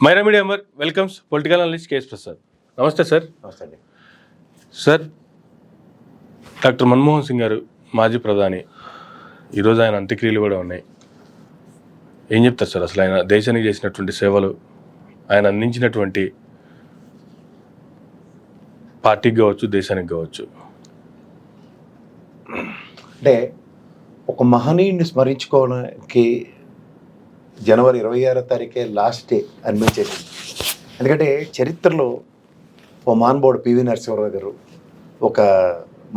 Myra media welcomes political analyst K ప్రసాద్. Prasad sir. నమస్తే అండి. సార్, డాక్టర్ మన్మోహన్ సింగ్ గారు మాజీ ప్రధాని, ఈరోజు ఆయన అంత్యక్రియలు కూడా ఉన్నాయి. ఏం చెప్తారు సార్ అసలు ఆయన దేశానికి చేసినటువంటి సేవలు, ఆయన అందించినటువంటి పార్టీకి కావచ్చు, దేశానికి కావచ్చు? అంటే ఒక మహనీయుడిని స్మరించుకోవడానికి జనవరి 26వ తారీఖే లాస్ట్ డే అనిపించేసింది. ఎందుకంటే చరిత్రలో ఓ మహానుభావుడు పివి నరసింహారావు గారు, ఒక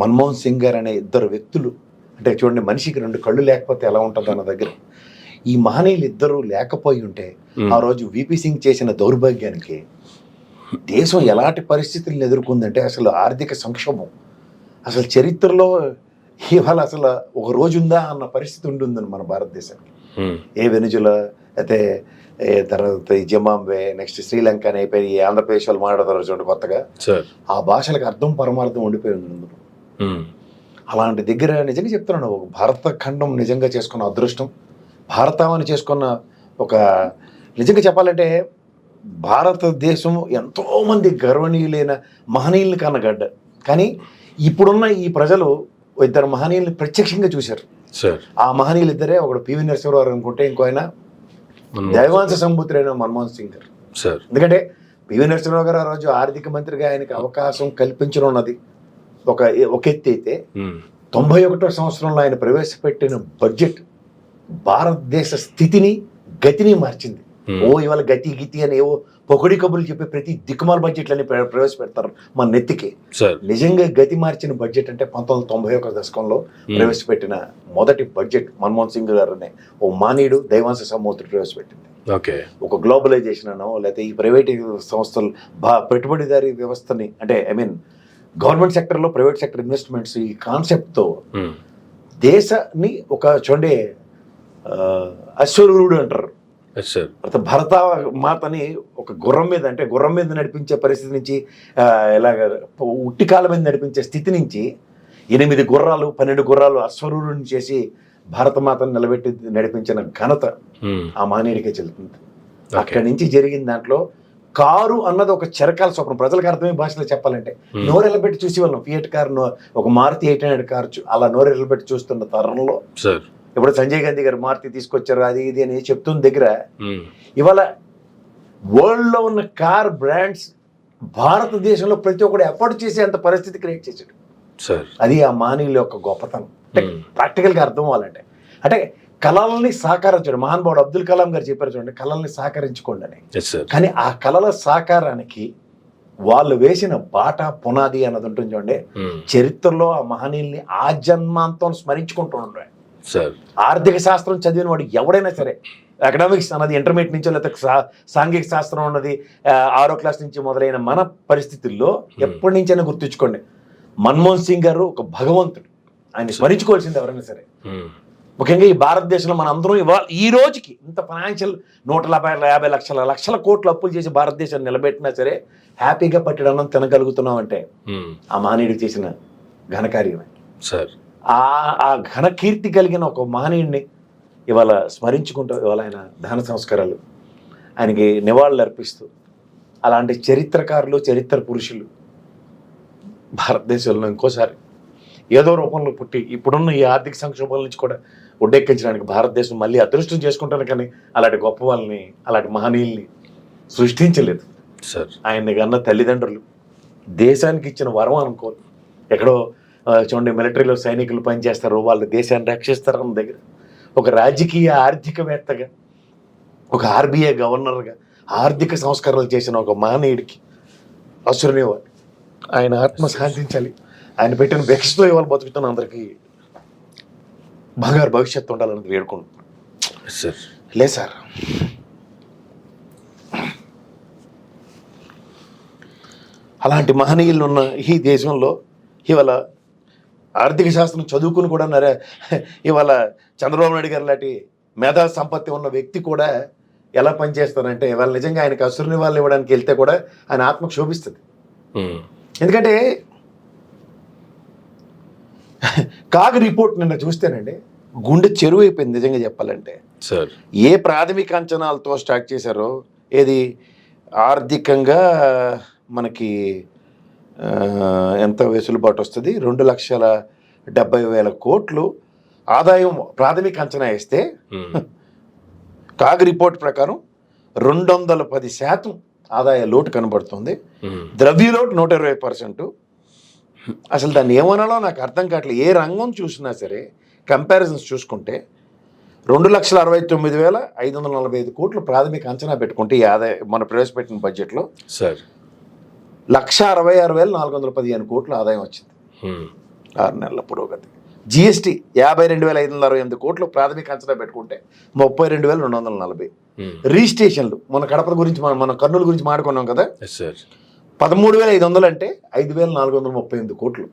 మన్మోహన్ సింగ్ గారు అనే ఇద్దరు వ్యక్తులు, అంటే చూడండి మనిషికి రెండు కళ్ళు లేకపోతే ఎలా ఉంటుందో అన్న దగ్గర ఈ మహనీయులు ఇద్దరు లేకపోయి ఉంటే ఆ రోజు విపి సింగ్ చేసిన దౌర్భాగ్యానికి దేశం ఎలాంటి పరిస్థితులను ఎదుర్కొందంటే అసలు ఆర్థిక సంక్షోభం, అసలు చరిత్రలో ఇవాళ అసలు ఒక రోజు ఉందా అన్న పరిస్థితి ఉంటుందని మన భారతదేశానికి. ఏ వెనుజులా అయితే తర్వాత జింబాబ్వే, నెక్స్ట్ శ్రీలంక అని అయిపోయి ఆంధ్రప్రదేశ్ వాళ్ళు మాట్లాడతారు చూడండి కొత్తగా. ఆ భాషలకు అర్థం పరమార్థం ఉండిపోయి ఉంది. అలాంటి దగ్గర నిజంగా చెప్తున్నాను, ఒక భారత ఖండం నిజంగా చేసుకున్న అదృష్టం, భారతావని చేసుకున్న ఒక నిజంగా చెప్పాలంటే భారతదేశం ఎంతోమంది గర్వనీయులైన మహనీయులు కన్నగడ్డ. కానీ ఇప్పుడున్న ఈ ప్రజలు ఇద్దరు మహనీయుల్ని ప్రత్యక్షంగా చూశారు. ఆ మహనీయులు ఇద్దరే, ఒకడు పివి నరసింహారావు అనుకుంటే ఇంకో ఆయన దైవాంశ సంబూతుడైన మన్మోహన్ సింగ్ గారు. ఎందుకంటే పివి నరసింహారావు గారు ఆ రోజు ఆర్థిక మంత్రిగా ఆయనకి అవకాశం కల్పించడం ఉన్నది ఒక ఎత్తి అయితే, 91వ సంవత్సరంలో ఆయన ప్రవేశపెట్టిన బడ్జెట్ భారతదేశ స్థితిని గతిని మార్చింది. ఇవాళ గతి గితి అని ఏవో పొగడి కబుర్లు చెప్పి ప్రతి దిక్కుమాల బడ్జెట్లని ప్రవేశపెడతారు మన నెత్తికి. నిజంగా గతి మార్చిన బడ్జెట్ అంటే 1991 దశకంలో ప్రవేశపెట్టిన మొదటి బడ్జెట్ మన్మోహన్ సింగ్ గారు అనే ఓ మానీయుడు దైవాంశ సమూర్తుడు ప్రవేశపెట్టింది. ఒక గ్లోబలైజేషన్ అనో లేకపోతే ఈ ప్రైవేట్ సంస్థలు పెట్టుబడిదారీ వ్యవస్థని, అంటే గవర్నమెంట్ సెక్టర్లో ప్రైవేట్ సెక్టర్ ఇన్వెస్ట్మెంట్స్, ఈ కాన్సెప్ట్తో దేశాన్ని ఒక చూడండి అశ్వరూఢుడు అంటారు, భరత మాతని ఒక గుర్రం మీద, అంటే గుర్రం మీద నడిపించే పరిస్థితి నుంచి ఇలాగ ఉట్టి కాళ్ళ మీద నడిపించే స్థితి నుంచి 8 గుర్రాలు 12 గుర్రాలు అశ్వరూఢుని చేసి భారతమాతను నిలబెట్టి నడిపించిన ఘనత ఆ మానవుడికే చెల్లుతుంది. అక్కడి నుంచి జరిగిన దాంట్లో కారు అన్నది ఒక చిరకాల స్వప్నం. ప్రజలకు అర్థమయ్యే భాషలో చెప్పాలంటే నోరెళ్ళబెట్టి చూసి వాళ్ళం ఫియట్ కారు, ఒక మారుతి 800 కారు అలా నోరెళ్ళబెట్టి చూస్తున్న తరుణంలో ఇప్పుడు సంజయ్ గాంధీ గారు మారుతి తీసుకొచ్చారు అది ఇది అని చెప్తున్న దగ్గర ఇవాళ వరల్డ్ లో ఉన్న కార్ బ్రాండ్స్ భారతదేశంలో ప్రతి ఒక్కరు ఎఫర్ట్ చేసే అంత పరిస్థితి క్రియేట్ చేశాడు. అది ఆ మానవుల యొక్క గొప్పతనం. అంటే ప్రాక్టికల్ గా అర్థం అవ్వాలంటే, అంటే కళల్ని సాకారించడం, మహానుభావుడు అబ్దుల్ కలాం గారు చెప్పారు చూడండి, కళల్ని సాకరించుకోండి అని. కానీ ఆ కళల సాకారానికి వాళ్ళు వేసిన బాట పునాది అన్నది ఉంటుంది చూడండి. చరిత్రలో ఆ మహనీయుల్ని ఆ జన్మాంతం స్మరించుకుంటూ ఉండే ఆర్థిక శాస్త్రం చదివిన వాడు ఎవడైనా సరే, ఎకనామిక్స్ అన్నది ఇంటర్మీడియట్ నుంచి, లేకపోతే సాంఘిక శాస్త్రం అన్నది 6వ క్లాస్ నుంచి మొదలైన మన పరిస్థితుల్లో ఎప్పటి నుంచైనా గుర్తుంచుకోండి, మన్మోహన్ సింగ్ గారు ఒక భగవంతుడు. ఆయన స్మరించుకోవాల్సింది ఎవరైనా సరే. ముఖ్యంగా ఈ భారతదేశంలో మన అందరం ఇవాళ ఈ రోజుకి ఇంత ఫైనాన్షియల్ 150 లక్షల కోట్లు అప్పులు చేసి భారతదేశాన్ని నిలబెట్టినా సరే హ్యాపీగా పట్టడం తినగలుగుతున్నాం అంటే ఆ మానవుడికి చేసిన ఘనకార్యమే. ఆ ఘనకీర్తి కలిగిన ఒక మహనీయుడిని ఇవాళ స్మరించుకుంటూ ఇవాళ ఆయన దహన సంస్కారాలు, ఆయనకి నివాళులు అర్పిస్తూ, అలాంటి చరిత్రకారులు, చరిత్ర పురుషులు భారతదేశంలో ఇంకోసారి ఏదో రూపంలో పుట్టి ఇప్పుడున్న ఈ ఆర్థిక సంక్షోభాల నుంచి కూడా ఒడ్డెక్కించడానికి భారతదేశం మళ్ళీ అదృష్టం చేసుకుంటాను. కానీ అలాంటి గొప్ప వాళ్ళని, అలాంటి మహనీయుల్ని సృష్టించలేదు. ఆయన్ని కన్నా తల్లిదండ్రులు దేశానికి ఇచ్చిన వరం అనుకోరు. ఎక్కడో చూడండి మిలిటరీలో సైనికులు పనిచేస్తారు, వాళ్ళు దేశాన్ని రక్షిస్తారు అన్న దగ్గర ఒక రాజకీయ ఆర్థికవేత్తగా, ఒక ఆర్బీఐ గవర్నర్గా ఆర్థిక సంస్కరణలు చేసిన ఒక మహనీయుడికి అసురనివ్వాలి. ఆయన ఆత్మ శాంతించాలి. ఆయన పెట్టిన భిక్షతో ఇవాళ బతుకుతున్న అందరికీ బంగారు భవిష్యత్తు ఉండాలని వేడుకుంటున్నాను. లే సార్, అలాంటి మహనీయులు ఉన్న ఈ దేశంలో ఇవాళ ఆర్థిక శాస్త్రం చదువుకుని కూడా ఇవాళ చంద్రబాబు నాయుడు గారు లాంటి మేధా సంపత్తి ఉన్న వ్యక్తి కూడా ఎలా పనిచేస్తారంటే ఇవాళ నిజంగా ఆయనకు అసురుని వాళ్ళు ఇవ్వడానికి వెళ్తే కూడా ఆయన ఆత్మకు శోభిస్తుంది. ఎందుకంటే కాగ్ రిపోర్ట్ నిన్న చూస్తేనండి గుండె చెరువు అయిపోయింది నిజంగా చెప్పాలంటే. ఏ ప్రాథమిక అంచనాలతో స్టార్ట్ చేశారో, ఏది ఆర్థికంగా మనకి ఎంత వెసులుబాటు వస్తుంది, 2,70,000 కోట్లు ఆదాయం ప్రాథమిక అంచనా వేస్తే కాగ్ రిపోర్ట్ ప్రకారం 210% ఆదాయ లోటు కనబడుతుంది. ద్రవ్య లోటు 120%. అసలు దాన్ని ఏమనాలో నాకు అర్థం కావట్లేదు. ఏ రంగం చూసినా సరే కంపారిజన్స్ చూసుకుంటే 2,69,545 కోట్లు ప్రాథమిక అంచనా పెట్టుకుంటే ఈ ఆదాయం మన ప్రవేశపెట్టిన బడ్జెట్లో సార్ 1,66,415 కోట్ల ఆదాయం వచ్చింది 6 నెలల పురోగతి. జిఎస్టీ 52,568 కోట్లు ప్రాథమిక అంచనా పెట్టుకుంటే 32,240. రిజిస్ట్రేషన్లు మన కడప గురించి మన కర్నూలు గురించి మాట్లాడుకున్నాం కదా, 13,500 అంటే 5,438 కోట్లు.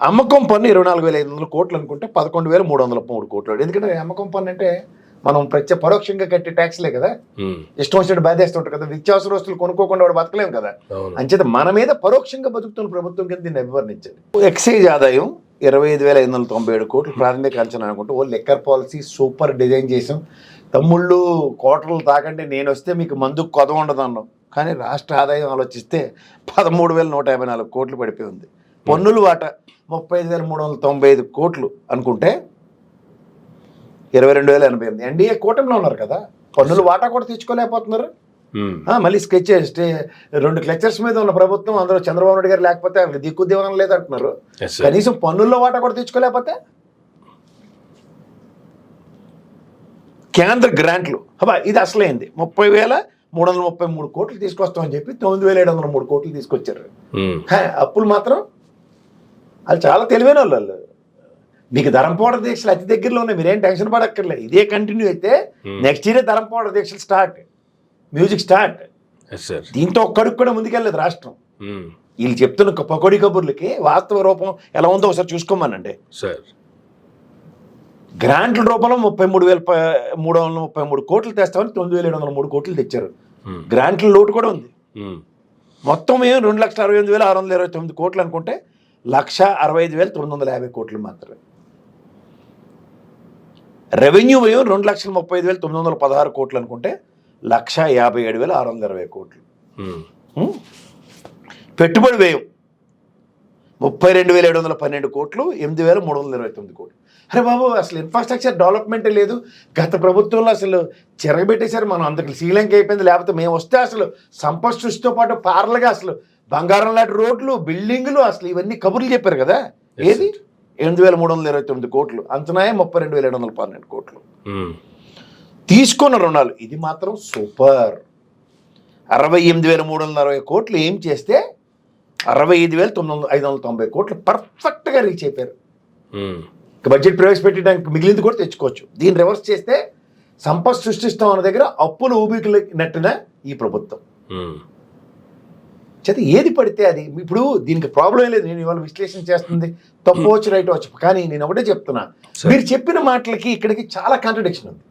అమ్మకం పన్ను 24,500 కోట్లు అనుకుంటే 11,303 కోట్లు. ఎందుకంటే అమ్మకం పన్ను అంటే మనం పరోక్షంగా కట్టే ట్యాక్స్లే కదా, ఇష్టం వచ్చినట్టు బాధేస్తుంటారు కదా, నిత్యావసర వస్తువులు కొనుక్కోకుండా వాడు బతకలేము కదా. అంచేత మన మీద పరోక్షంగా బతుకుతున్న ప్రభుత్వం కింద దీన్ని అభివర్ణించండి. ఎక్సైజ్ ఆదాయం 25,597 కోట్లు ప్రాథమిక అంచనా అనుకుంటే ఓ లెక్కర్ పాలసీ సూపర్ డిజైన్ చేసాం. తమ్ముళ్ళు కోటలు తాకంటే నేను వస్తే మీకు మందుకు కొద ఉండదు అన్నాం. కానీ రాష్ట్ర ఆదాయం ఆలోచిస్తే 13,154 కోట్లు పడిపోయి ఉంది. పన్నులు వాటా 35,395 కోట్లు అనుకుంటే 22,088. ఎన్డీఏ కూటమిలో ఉన్నారు కదా, పన్నులు వాటా కూడా తెచ్చుకోలేకపోతున్నారు. మళ్ళీ స్కెచ్ 2 క్లెచర్స్ మీద ఉన్న ప్రభుత్వం, అందులో చంద్రబాబు నాయుడు గారు లేకపోతే దిక్కు దివనం లేదంటున్నారు. కనీసం పన్నుల్లో వాటా కూడా తెచ్చుకోలేకపోతే కేంద్ర గ్రాంట్లు ఇది అసలైంది 30,333 కోట్లు తీసుకొస్తామని చెప్పి 9,703 కోట్లు తీసుకొచ్చారు. అప్పులు మాత్రం వాళ్ళు చాలా తెలివైన వాళ్ళు. మీకు ధరంపోవడ దీక్షలు అతి దగ్గరలో ఉన్నాయి, మీరేం టెన్షన్ పడక్కర్లేదు. ఇదే కంటిన్యూ అయితే నెక్స్ట్ ఇయరే ధరంపోవడ దీక్షలు స్టార్ట్, మ్యూజిక్ స్టార్ట్. దీంతో ఒక్కడికి కూడా ముందుకెళ్ళలేదు రాష్ట్రం. వీళ్ళు చెప్తున్న పకోడీ కబుర్లకి వాస్తవ రూపం ఎలా ఉందో ఒకసారి చూసుకోమనండి. గ్రాంట్ల రూపంలో 33,333 కోట్లు తెస్తామని 9,703 కోట్లు తెచ్చారు. గ్రాంట్ల లోటు కూడా ఉంది. మొత్తం ఏం 2,68,629 కోట్లు అనుకుంటే 1,65,950 కోట్లు మాత్రమే. రెవెన్యూ వ్యయం 2,35,916 కోట్లు అనుకుంటే 1,57,620 కోట్లు. పెట్టుబడి వ్యయం 32,712 కోట్లు, 8,329 కోట్లు. అరే బాబు, అసలు ఇన్ఫ్రాస్ట్రక్చర్ డెవలప్మెంటే లేదు. గత ప్రభుత్వంలో అసలు చెరగబెట్టేశారు. మనం అందుకు శ్రీలంక అయిపోయింది. లేకపోతే మేము వస్తే అసలు సంపద సృష్టితో పాటు పార్లగా అసలు బంగారం లాంటి రోడ్లు, బిల్డింగులు, అసలు ఇవన్నీ కబుర్లు చెప్పారు కదా. ఏది 8,329 కోట్లు, అంచనాయే 32,712 కోట్లు. తీసుకున్న రుణాలు ఇది మాత్రం సూపర్, 68,340 కోట్లు. ఏం చేస్తే 65,590 కోట్లు పర్ఫెక్ట్గా రీచ్ అయిపోయారు. బడ్జెట్ ప్రవేశపెట్టడానికి మిగిలింది కూడా తెచ్చుకోవచ్చు. దీన్ని రివర్స్ చేస్తే సంపద సృష్టిస్తాం అన్న దగ్గర అప్పులు ఊబికి నెట్టిన ఈ ప్రభుత్వం చేత ఏది పడితే అది. ఇప్పుడు దీనికి ప్రాబ్లం లేదు, నేను ఇవాళ విశ్లేషణ చేస్తుంది తప్పు వచ్చు రైట్ వచ్చు. కానీ నేను ఒకటే చెప్తున్నా, మీరు చెప్పిన మాటలకి ఇక్కడికి చాలా కాంట్రడిక్షన్ ఉంది.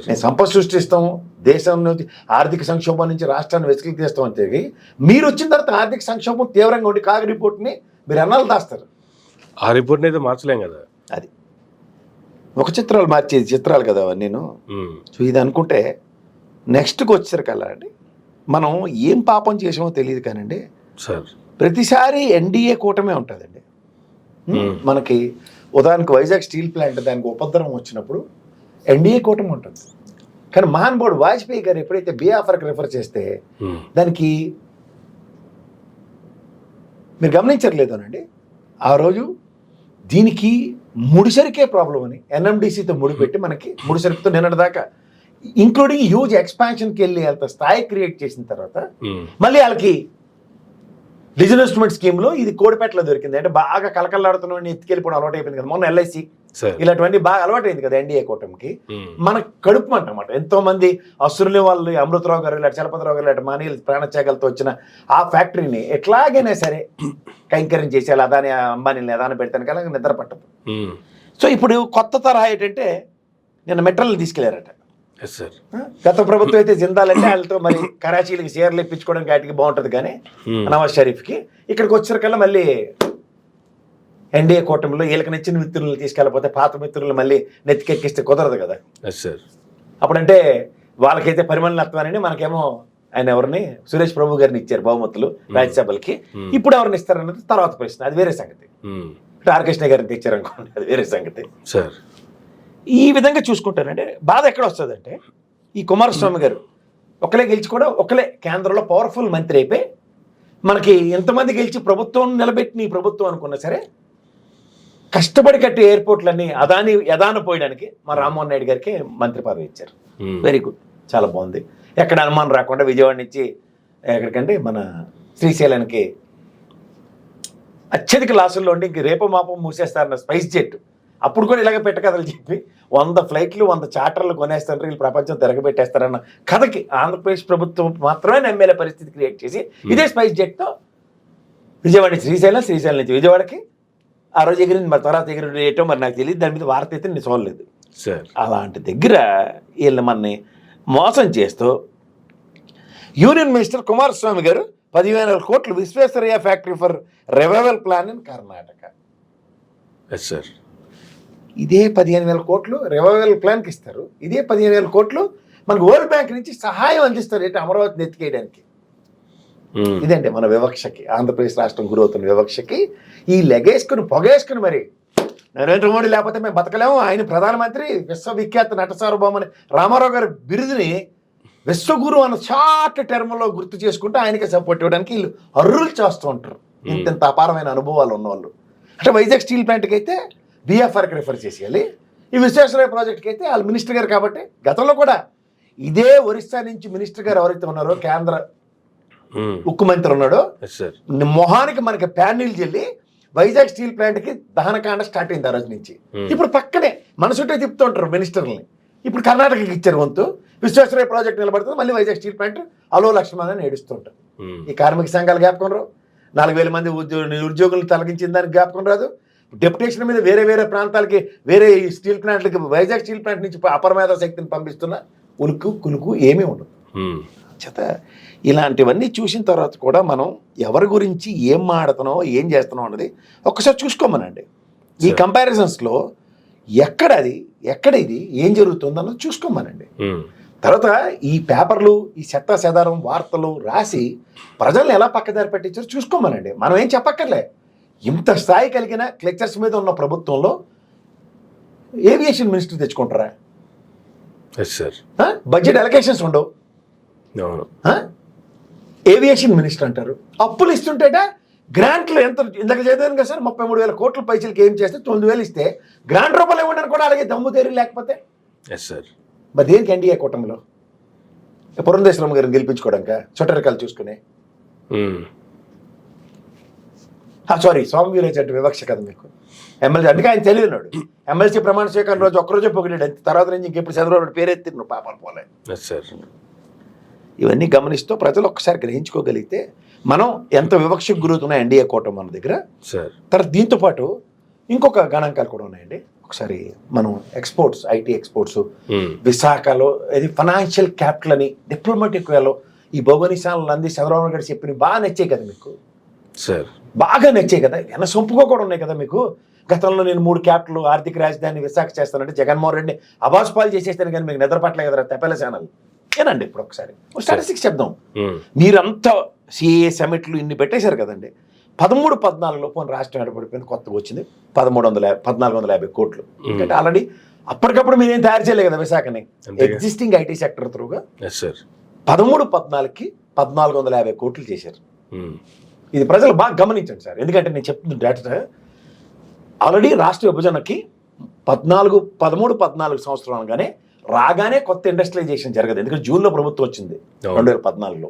నేను సంపద సృష్టిస్తాము, దేశం నుంచి ఆర్థిక సంక్షోభం నుంచి రాష్ట్రాన్ని వెసుకలు తీస్తామని తిరిగి మీరు వచ్చిన తర్వాత ఆర్థిక సంక్షోభం తీవ్రంగా ఉండి కాగ్ రిపోర్ట్ని మీరు అన్నాలు దాస్తారు. ఆ రిపోర్ట్ని అయితే మార్చలేం కదా. అది ఒక చిత్రాలు మార్చేది చిత్రాలు కదా నేను. సో ఇది అనుకుంటే నెక్స్ట్కి వచ్చేసరికల్లా అండి, మనం ఏం పాపం చేసామో తెలియదు కానండి సార్, ప్రతిసారి ఎన్డీఏ కూటమే ఉంటుందండి. మనకి ఉదాహరణకు వైజాగ్ స్టీల్ ప్లాంట్ దానికి ఉపద్రవం వచ్చినప్పుడు ఎన్డీఏ కూటమి ఉంటుంది. కానీ మహానుభావుడు వాజ్పేయి గారు ఎప్పుడైతే బిఆఫర్కి రిఫర్ చేస్తే దానికి మీరు గమనించట్లేదోనండి, ఆ రోజు దీనికి ముడిసరికే ప్రాబ్లం అని ఎన్ఎండిసితో ముడిపెట్టి మనకి ముడిసరికితో నిన్నటిదాకా ఇంక్లూడింగ్ హ్యూజ్ ఎక్స్పాన్షన్కి వెళ్ళి అంత స్థాయి క్రియేట్ చేసిన తర్వాత మళ్ళీ వాళ్ళకి డిజిటల్ ఇన్స్ట్రుమెంట్ స్కీమ్లో ఇది కోడిపేటలో దొరికింది. అంటే బాగా కలకల్లాడుతున్న ఎత్తుకెళ్ళిపోవడం అలవాటు అయిపోయింది కదా. మొన్న ఎల్ఐసి ఇలాంటివన్నీ బాగా అలవాటైంది కదా ఎన్డీఏ కూటమికి. మన కడుపు అన్నమాట. ఎంతో మంది అసురుని వాళ్ళు, అమృతరావు గారు ఇలాంటి చలపతిరావు గారు ఇలాంటి మానీయులు ప్రాణత్యాగాలతో వచ్చిన ఆ ఫ్యాక్టరీని ఎట్లాగైనా సరే కైంకర్యం చేసేయాలి. అదాని అంబానీని అదాని పెడతాను కదా, నిద్ర పట్టదు. సో ఇప్పుడు కొత్త తరహా ఏంటంటే నిన్న మెట్రల్ని తీసుకెళ్లారట. గత ప్రభుత్వం అయితే జిందాలంటే వాళ్ళతో మరి కరాచీలకి షేర్లు ఇప్పించుకోవడానికి వాటికి బాగుంటుంది. కానీ నవాజ్ షరీఫ్కి ఇక్కడికి వచ్చేసరికల్లా మళ్ళీ ఎన్డీఏ కూటమిలో వీళ్ళకి నచ్చిన మిత్రులను తీసుకెళ్ళకపోతే పాత మిత్రులు మళ్ళీ నెత్తికెక్కిస్తే కుదరదు కదా. అప్పుడంటే వాళ్ళకైతే పరిమళనత్వాన్ని, మనకేమో ఆయన ఎవరిని సురేష్ ప్రభు గారిని ఇచ్చారు బహుమతులు రాజ్యసభలకి. ఇప్పుడు ఎవరిని ఇస్తారన్నది తర్వాత ప్రశ్న, అది వేరే సంగతి. ఆర్ కృష్ణ గారిని తెచ్చారు అనుకోండి, అది వేరే సంగతి. సార్ ఈ విధంగా చూసుకుంటానంటే బాధ ఎక్కడ వస్తుందంటే, ఈ కుమారస్వామి గారు ఒకలే గెలిచి కూడా ఒకలే కేంద్రంలో పవర్ఫుల్ మంత్రి అయిపోయి మనకి ఎంతమంది గెలిచి ప్రభుత్వం నిలబెట్టిన ఈ ప్రభుత్వం అనుకున్నా సరే కష్టపడి కట్టే ఎయిర్పోర్ట్లన్నీ యదాన పోయడానికి మా రామ్మోహన్ నాయుడు గారికి మంత్రి పదవి ఇచ్చారు. వెరీ గుడ్, చాలా బాగుంది. ఎక్కడ అనుమానం రాకుండా విజయవాడ నుంచి ఎక్కడికంటే మన శ్రీశైలానికి అత్యధిక లాసుల్లో ఉండి ఇంక రేపు మాపం మూసేస్తారన్న స్పైస్ జెట్ అప్పుడు కూడా ఇలాగ పెట్టకథలు చెప్పి 100 ఫ్లైట్లు 100 చార్టర్లు కొనేస్తారు, వీళ్ళు ప్రపంచం తిరగబెట్టేస్తారన్న కథకి ఆంధ్రప్రదేశ్ ప్రభుత్వం మాత్రమే నమ్మేలా పరిస్థితి క్రియేట్ చేసి ఇదే స్పైస్ జెట్తో విజయవాడ నుంచి శ్రీశైలం, శ్రీశైలం నుంచి విజయవాడకి ఆ రోజు ఎగిరింది. మరి తర్వాత ఎగిరి ఏటో మరి నాకు తెలియదు, దాని మీద వార్త అయితే నేను చూడలేదు. అలాంటి దగ్గర వీళ్ళు మనని మోసం చేస్తూ యూనియన్ మినిస్టర్ కుమారస్వామి గారు 10,000 కోట్లు Visvesvaraya factory for revival plan in Karnataka. ఇదే 15,000 కోట్లు రివైవల్ ప్లాన్కి ఇస్తారు. ఇదే 15,000 కోట్లు మనకు వరల్డ్ బ్యాంక్ నుంచి సహాయం అందిస్తారు ఏంటి అమరావతిని ఎత్తికేయడానికి. ఇదండి మన వివక్షకి, ఆంధ్రప్రదేశ్ రాష్ట్రం గురవుతున్న వివక్షకి ఈ లెగేసుకుని పొగేసుకుని మరి నరేంద్ర మోడీ లేకపోతే మేము బతకలేము, ఆయన ప్రధానమంత్రి విశ్వవిఖ్యాత నట సార్వభౌమని రామారావు గారి బిరుదుని విశ్వగురు అన్న షార్ట్ టర్మ్లో గుర్తు చేసుకుంటూ ఆయనకి సపోర్ట్ ఇవ్వడానికి వీళ్ళు అర్రులు చేస్తూ ఉంటారు. ఇంత అపారమైన అనుభవాలు ఉన్నవాళ్ళు. అంటే వైజాగ్ స్టీల్ ప్లాంట్కి అయితే బిఎఫ్ఆర్కి రిఫర్ చేసేయాలి, ఈ విశ్వేశ్వరయ్య ప్రాజెక్ట్కి అయితే వాళ్ళు మినిస్టర్ గారు కాబట్టి గతంలో కూడా ఇదే ఒరిస్సా నుంచి మినిస్టర్ గారు ఎవరైతే ఉన్నారో కేంద్ర ఉక్కు మంత్రి ఉన్నాడో మొహానికి మనకి ప్యానీలు చెల్లి వైజాగ్ స్టీల్ ప్లాంట్కి దహనకాండ స్టార్ట్ అయింది ఆ రోజు నుంచి. ఇప్పుడు పక్కనే మనసుంటే తిప్పుతూ ఉంటారు మినిస్టర్ని. ఇప్పుడు కర్ణాటకకి ఇచ్చారు వంతు, విశ్వేశ్వరయ్య ప్రాజెక్ట్ నిలబడుతుంది, మళ్ళీ వైజాగ్ స్టీల్ ప్లాంట్ అలో లక్ష్మణ్ ఏడుస్తుంటారు. ఈ కార్మిక సంఘాలు జ్ఞాపకం రావు, 4,000 మంది నిరుద్యోగులను తొలగించిన దానికి జ్ఞాపకం రాదు, డెప్యుటేషన్ మీద వేరే వేరే ప్రాంతాలకి వేరే స్టీల్ ప్లాంట్లకి వైజాగ్ స్టీల్ ప్లాంట్ నుంచి అపరమేధ శక్తిని పంపిస్తున్న ఉలుకు కులుకు ఏమీ ఉండదు. చేత ఇలాంటివన్నీ చూసిన తర్వాత కూడా మనం ఎవరి గురించి ఏం మాడుతున్నాం ఏం చేస్తున్నాం అన్నది ఒక్కసారి చూసుకోమనండి. ఈ కంపారిజన్స్లో ఎక్కడ ఇది ఏం జరుగుతుందన్నది చూసుకోమనండి. తర్వాత ఈ పేపర్లు ఈ చెత్త చెదారం వార్తలు రాసి ప్రజల్ని ఎలా పక్కదారి పెట్టించారో చూసుకోమనండి. మనం ఏం చెప్పక్కర్లే. ఇంత స్థాయి కలిగిన క్లెక్చర్స్ మీద ఉన్న ప్రభుత్వంలో ఏవియేషన్ మినిస్టర్ తెచ్చుకుంటారా? బడ్జెట్ అలొకేషన్స్ ఉండవు, ఏవియేషన్ మినిస్టర్ అంటారు. అప్పులు ఇస్తుంటేట గ్రాంట్లు ఎంత ఇందాక చదివాను కదా సార్, 33,000 కోట్ల పైసలకి ఏం చేస్తే 9,000 ఇస్తే గ్రాంట్ రూపాయలు ఇవ్వండి కూడా అలాగే దమ్ము తేరి లేకపోతే మరి దేనికి ఎన్డీఏ కూటమిలో పురంధేశ్వరం గారిని గెలిపించుకోవడాక చుట్టరికాలు చూసుకునే సారీ స్వామి వీరేజెట్టి వివక్ష కదా మీకు ఎమ్మెల్సీ అందుకే ఆయన తెలియనాడు. ఎమ్మెల్సీ ప్రమాణ స్వీకారం రోజు ఒక్కరోజే పొగిడాడు, తర్వాత నుంచి ఇంకెప్పుడు చంద్రబాబు పేరెత్తి నువ్వు పాపాలు పోలే. ఇవన్నీ గమనిస్తూ ప్రజలు ఒక్కసారి గ్రహించుకోగలిగితే మనం ఎంత వివక్షకు గురవుతున్నా ఎన్డీఏ కూటమి మన దగ్గర. తర్వాత దీంతో పాటు ఇంకొక గణాంకాలు కూడా ఉన్నాయండి. ఒకసారి మనం ఎక్స్పోర్ట్స్, ఐటీ ఎక్స్పోర్ట్స్ విశాఖలో ఇది ఫైనాన్షియల్ క్యాపిటల్ అని డిప్లొమాటిక్ వేలో ఈ భౌగోళికాలను అంది చంద్రబాబు గారు చెప్పినవి బాగా నచ్చాయి కదా మీకు, బాగా నచ్చాయి కదా, వెన సొంపుగా కూడా ఉన్నాయి కదా మీకు. గతంలో నేను 3 క్యాపిటల్ ఆర్థిక రాజధాని విశాఖ చేస్తానంటే జగన్మోహన్ రెడ్డిని అబాసుపాలు చేసేస్తాను కానీ మీకు నిద్రపట్లే కదా తెప్పల ఛానల్ ఏనండి. ఇప్పుడు ఒకసారి స్టాటిస్టిక్స్ చెప్దాం. మీరంతా సిఏ సమిట్లు ఇన్ని పెట్టేశారు కదండి. 13-14లో పోనీ రాష్ట్రం ఏర్పడిపోయింది, కొత్తగా వచ్చింది 1,450 కోట్లు. ఎందుకంటే ఆల్రెడీ అప్పటికప్పుడు మీరేం తయారు చేయలేదు కదా విశాఖని, ఎగ్జిస్టింగ్ ఐటీ సెక్టర్ త్రూగా 13-14కి 1,450 కోట్లు చేశారు. ఇది ప్రజలు బాగా గమనించండి సార్, ఎందుకంటే నేను చెప్తున్న డేటా ఆల్రెడీ రాష్ట్ర విభజనకి 13-14 సంవత్సరం అనగానే రాగానే కొత్త ఇండస్ట్రియలైజేషన్ జరగదు. ఎందుకంటే జూన్లో ప్రభుత్వం వచ్చింది 2014లో.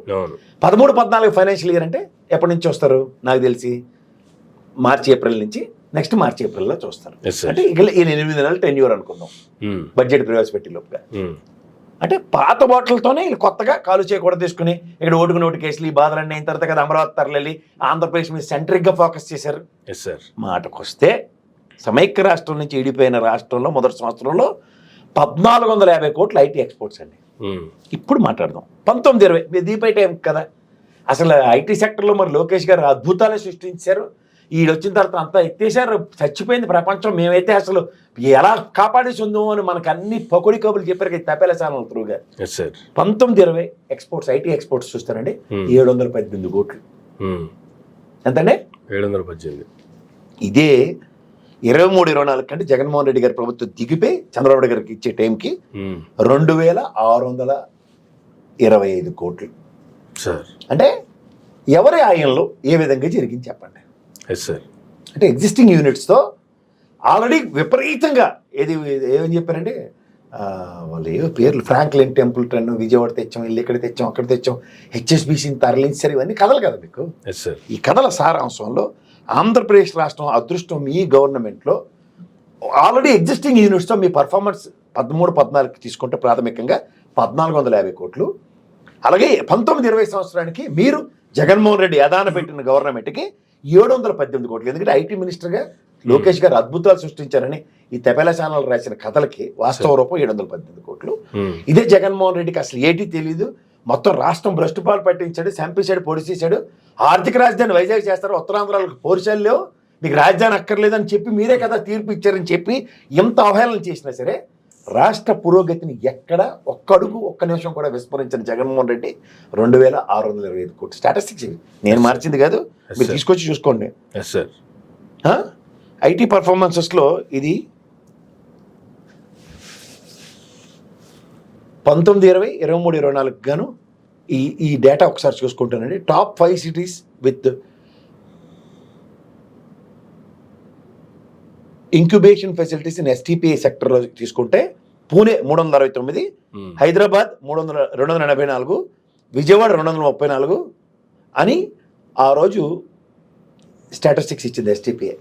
13-14 ఫైనాన్షియల్ ఇయర్ అంటే ఎప్పటి నుంచి వస్తారు నాకు తెలిసి మార్చి-ఏప్రిల్ నుంచి, నెక్స్ట్ మార్చి-ఏప్రిల్లో చూస్తారు. అంటే ఇక 8 నెలలు టెన్యూర్ అనుకుందాం బడ్జెట్ ప్రవేశపెట్టి లోపుగా. అంటే పాత బాటలతోనే వీళ్ళు కొత్తగా కాలు చేయకూడదు తీసుకుని ఇక్కడ ఓటుకు నోటు కేసులు ఈ బాధలన్నీ అయిన తర్వాత కదా అమరావతి తరలి ఆంధ్రప్రదేశ్ మీద సెంట్రిక్గా ఫోకస్ చేశారు. మాటకు వస్తే సమైక్య రాష్ట్రం నుంచి విడిపోయిన రాష్ట్రంలో మొదటి సంవత్సరంలో 1,450 కోట్లు ఐటీ ఎక్స్పోర్ట్స్ అండి. ఇప్పుడు మాట్లాడదాం 19-20 దీపై టైం కదా. అసలు ఐటీ సెక్టర్లో మరి లోకేష్ గారు అద్భుతాలు సృష్టించారు. ఈడు వచ్చిన తర్వాత అంతా ఎత్తేసారు, చచ్చిపోయింది ప్రపంచం. మేమైతే అసలు ఎలా కాపాడేసి ఉందో అని మనకు అన్ని పకోడి కబుర్లు చెప్పారు కదా తపేల ఛానల్ త్రూగా. Yes sir. 19-20 exports, IT exports చూస్తారండి 718 కోట్లు. ఎంతండి? 718. ఇదే 23-24 కంటే జగన్మోహన్ రెడ్డి గారి ప్రభుత్వం దిగిపోయి చంద్రబాబు నాయుడు గారికి ఇచ్చే టైంకి 2625 కోట్లు. సార్ అంటే ఎవరి ఆయంలో ఏ విధంగా జరిగింది చెప్పండి. Yes sir. అంటే ఎగ్జిస్టింగ్ యూనిట్స్తో ఆల్రెడీ విపరీతంగా ఏమని చెప్పారంటే వాళ్ళు ఏవో పేర్లు ఫ్రాంక్లిన్ టెంపుల్టన్, విజయవాడ తెచ్చాం, ఇల్లు ఇక్కడ తెచ్చాం, అక్కడ తెచ్చాం, హెచ్ఎస్బిసిని తరలించారు, ఇవన్నీ కథలు కదా మీకు. Yes sir. ఈ కథల సారాంశంలో ఆంధ్రప్రదేశ్ రాష్ట్రం అదృష్టం మీ గవర్నమెంట్లో ఆల్రెడీ ఎగ్జిస్టింగ్ యూనిట్స్తో మీ పర్ఫార్మెన్స్ 13-14 తీసుకుంటే ప్రాథమికంగా 1450 కోట్లు. అలాగే 19-20 సంవత్సరానికి మీరు జగన్మోహన్ రెడ్డి యదాన పెట్టిన గవర్నమెంట్కి 718 కోట్లు. ఎందుకంటే ఐటీ మినిస్టర్గా లోకేష్ గారు అద్భుతాలు సృష్టించారని ఈ తెపేల ఛానల్ రాసిన కథలకి వాస్తవ రూపం 718 కోట్లు. ఇదే జగన్మోహన్ రెడ్డికి అసలు ఏటీ తెలీదు, మొత్తం రాష్ట్రం భ్రష్టుపాలు పట్టించాడు, చంపేశాడు, పొడిచేశాడు, ఆర్థిక రాజధాని వైజాగ్ చేస్తారు, ఉత్తరాంధ్రాలకు పోర్షాలు లేవు, మీకు రాజధాని అక్కర్లేదని చెప్పి మీరే కదా తీర్పు ఇచ్చారని చెప్పి ఎంత అవహేళన చేసినా సరే రాష్ట్ర పురోగతిని ఎక్కడ ఒక్క నిమిషం కూడా విస్మరించిన జగన్మోహన్ రెడ్డి 2625 కోట్లు. స్టాటిస్టిక్స్ ఇవి నేను మార్చింది కాదు, మీరు తీసుకొచ్చి చూసుకోండి. Yes sir. ఐటీ పర్ఫార్మెన్సెస్లో ఇది 19-20, 23-24 గాను ఈ డేటా ఒకసారి చూసుకుంటానండి. Top 5 cities with incubation facilities in STPI సెక్టర్లో తీసుకుంటే పూణే 369, హైదరాబాద్ 284, విజయవాడ 234 అని ఆ రోజు స్టాటిస్టిక్స్ ఇచ్చింది ఎస్టీపీఐ.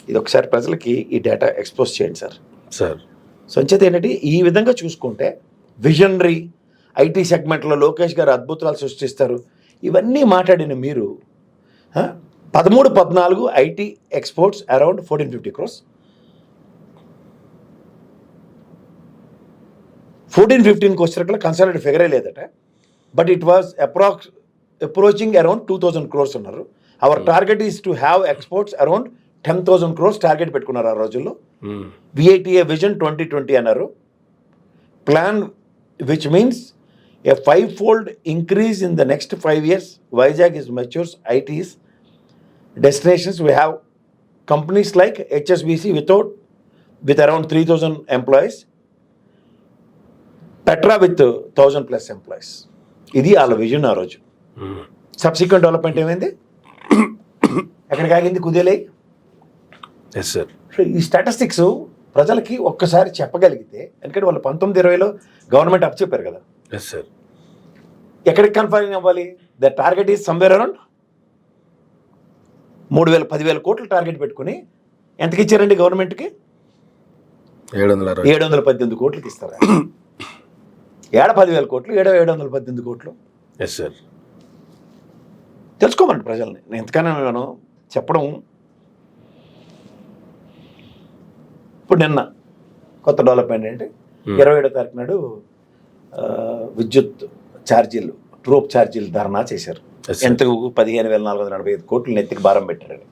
ఇది ఒకసారి ప్రజలకి ఈ డేటా ఎక్స్పోజ్ చేయండి సార్. సార్ సంచేత ఏంటంటే ఈ విధంగా చూసుకుంటే విజనరీ ఐటీ సెగ్మెంట్లో లోకేష్ గారు అద్భుతాలు సృష్టిస్తారు ఇవన్నీ మాట్లాడిన మీరు 13-14 ఐటీ ఎక్స్పోర్ట్స్ అరౌండ్ 1450 crores, 14-15 వచ్చేసరికి కన్సాలిడేట్ ఫిగరే లేదట, but it was approaching around 2000 crores ఉన్నారు. Our target is to have exports around 10,000 crores target పెట్టుకున్నారు ఆ రోజుల్లో. విఐటిఏ విజన్ 2020 అన్నారు. Plan which means a 5-fold increase in the next 5 years. Vizag is matures ITs destinations. We have companies like HSBC with around 3,000 employees, Petra with 1,000+ employees. ఇది వాళ్ళ vision ఆ రోజు. Subsequent development ఏమైంది, ఎక్కడికి ఆగింది, కుదేలే. Yes sir. సో ఈ statistics ప్రజలకి ఒక్కసారి చెప్పగలిగితే, ఎందుకంటే వాళ్ళు 19-20లో గవర్నమెంట్ అప్ చెప్పారు కదా. Yes sir. ఎక్కడికి కన్ఫైన్ అవ్వాలి, the target is somewhere around 3,000-10,000 కోట్లు టార్గెట్ పెట్టుకుని ఎంతకి ఇచ్చారండి గవర్నమెంట్కి? 718 కోట్లకి ఇస్తారా? 10,000 కోట్లు, 718 కోట్లు. Yes sir. తెలుసుకోమండి ప్రజల్ని. నేను ఎంతకైనా నేను చెప్పడం. ఇప్పుడు నిన్న కొత్త డెవలప్మెంట్ ఏంటి, 27వ తారీఖు నాడు విద్యుత్ ఛార్జీలు, ట్రోప్ ఛార్జీలు ధర్నా చేశారు. ఎంతకు 15,445 కోట్లు నెత్తికి భారం పెట్టారు.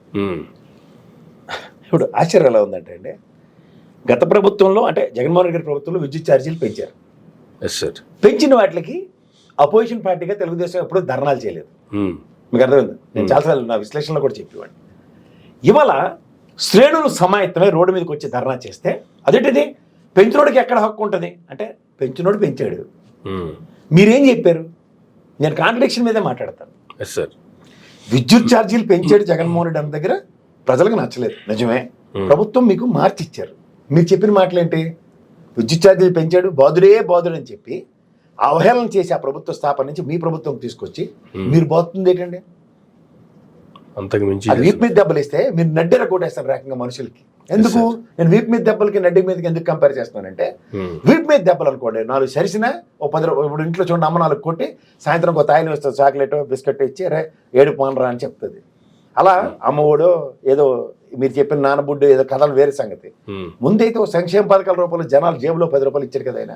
ఇప్పుడు ఆశ్చర్యం ఎలా ఉందంటే అండి, గత ప్రభుత్వంలో అంటే జగన్మోహన్ రెడ్డి గారి ప్రభుత్వంలో విద్యుత్ ఛార్జీలు పెంచారు. పెంచిన వాటికి అపోజిషన్ పార్టీగా తెలుగుదేశం ఎప్పుడూ ధర్నాలు చేయలేదు. మీకు అర్థమైంది, నేను చాలాసార్లు నా విశ్లేషణలో కూడా చెప్పేవాడిని. ఇవాళ శ్రేణులు సమాయత్తమై రోడ్డు మీదకి వచ్చి ధర్నా చేస్తే అదేంటిది, పెంచినోడికి ఎక్కడ హక్కు ఉంటుంది అంటే, పెంచినోడు పెంచాడు, మీరేం చెప్పారు? నేను కాంట్రడిక్షన్ మీదే మాట్లాడతాను. విద్యుత్ ఛార్జీలు పెంచాడు జగన్మోహన్ రెడ్డి అన్న దగ్గర ప్రజలకు నచ్చలేదు, నిజమే. ప్రభుత్వం మీకు మార్చి ఇచ్చారు, మీరు చెప్పిన మాటలేంటి? విద్యుత్ ఛార్జీలు పెంచాడు, బాధుడే అని చెప్పి అవహేళన చేసి ఆ ప్రభుత్వ స్థాపన నుంచి మీ ప్రభుత్వం తీసుకొచ్చి మీరు బాగుతుంది ఏంటండి? అంతకు మించి వీపు మీద దెబ్బలు ఇస్తే మీరు నడ్డెర కొట్టేస్తారు రకంగా మనుషులకి. ఎందుకు నేను వీపు మీద దెబ్బలకి నడ్డి మీదకి ఎందుకు కంపేర్ చేస్తున్నానంటే, వీపు మీద దెబ్బలు అనుకోండి 4 సరిసినా ఓ 10 రూపాయలు. ఇప్పుడు ఇంట్లో చూడండి, అమ్మ 4 కొట్టి సాయంత్రం ఒక తాయిలు వస్తుంది, చాక్లెట్ బిస్కెట్ ఇచ్చి రే 7 పోనరా అని చెప్తుంది. అలా అమ్మఒడో ఏదో మీరు చెప్పిన నానబుడ్డు ఏదో కథలు వేరే సంగతి. ముందైతే ఓ సంక్షేమ పథకాల రూపంలో జనాలు జేబులో 10 రూపాయలు ఇచ్చారు కదా ఆయన,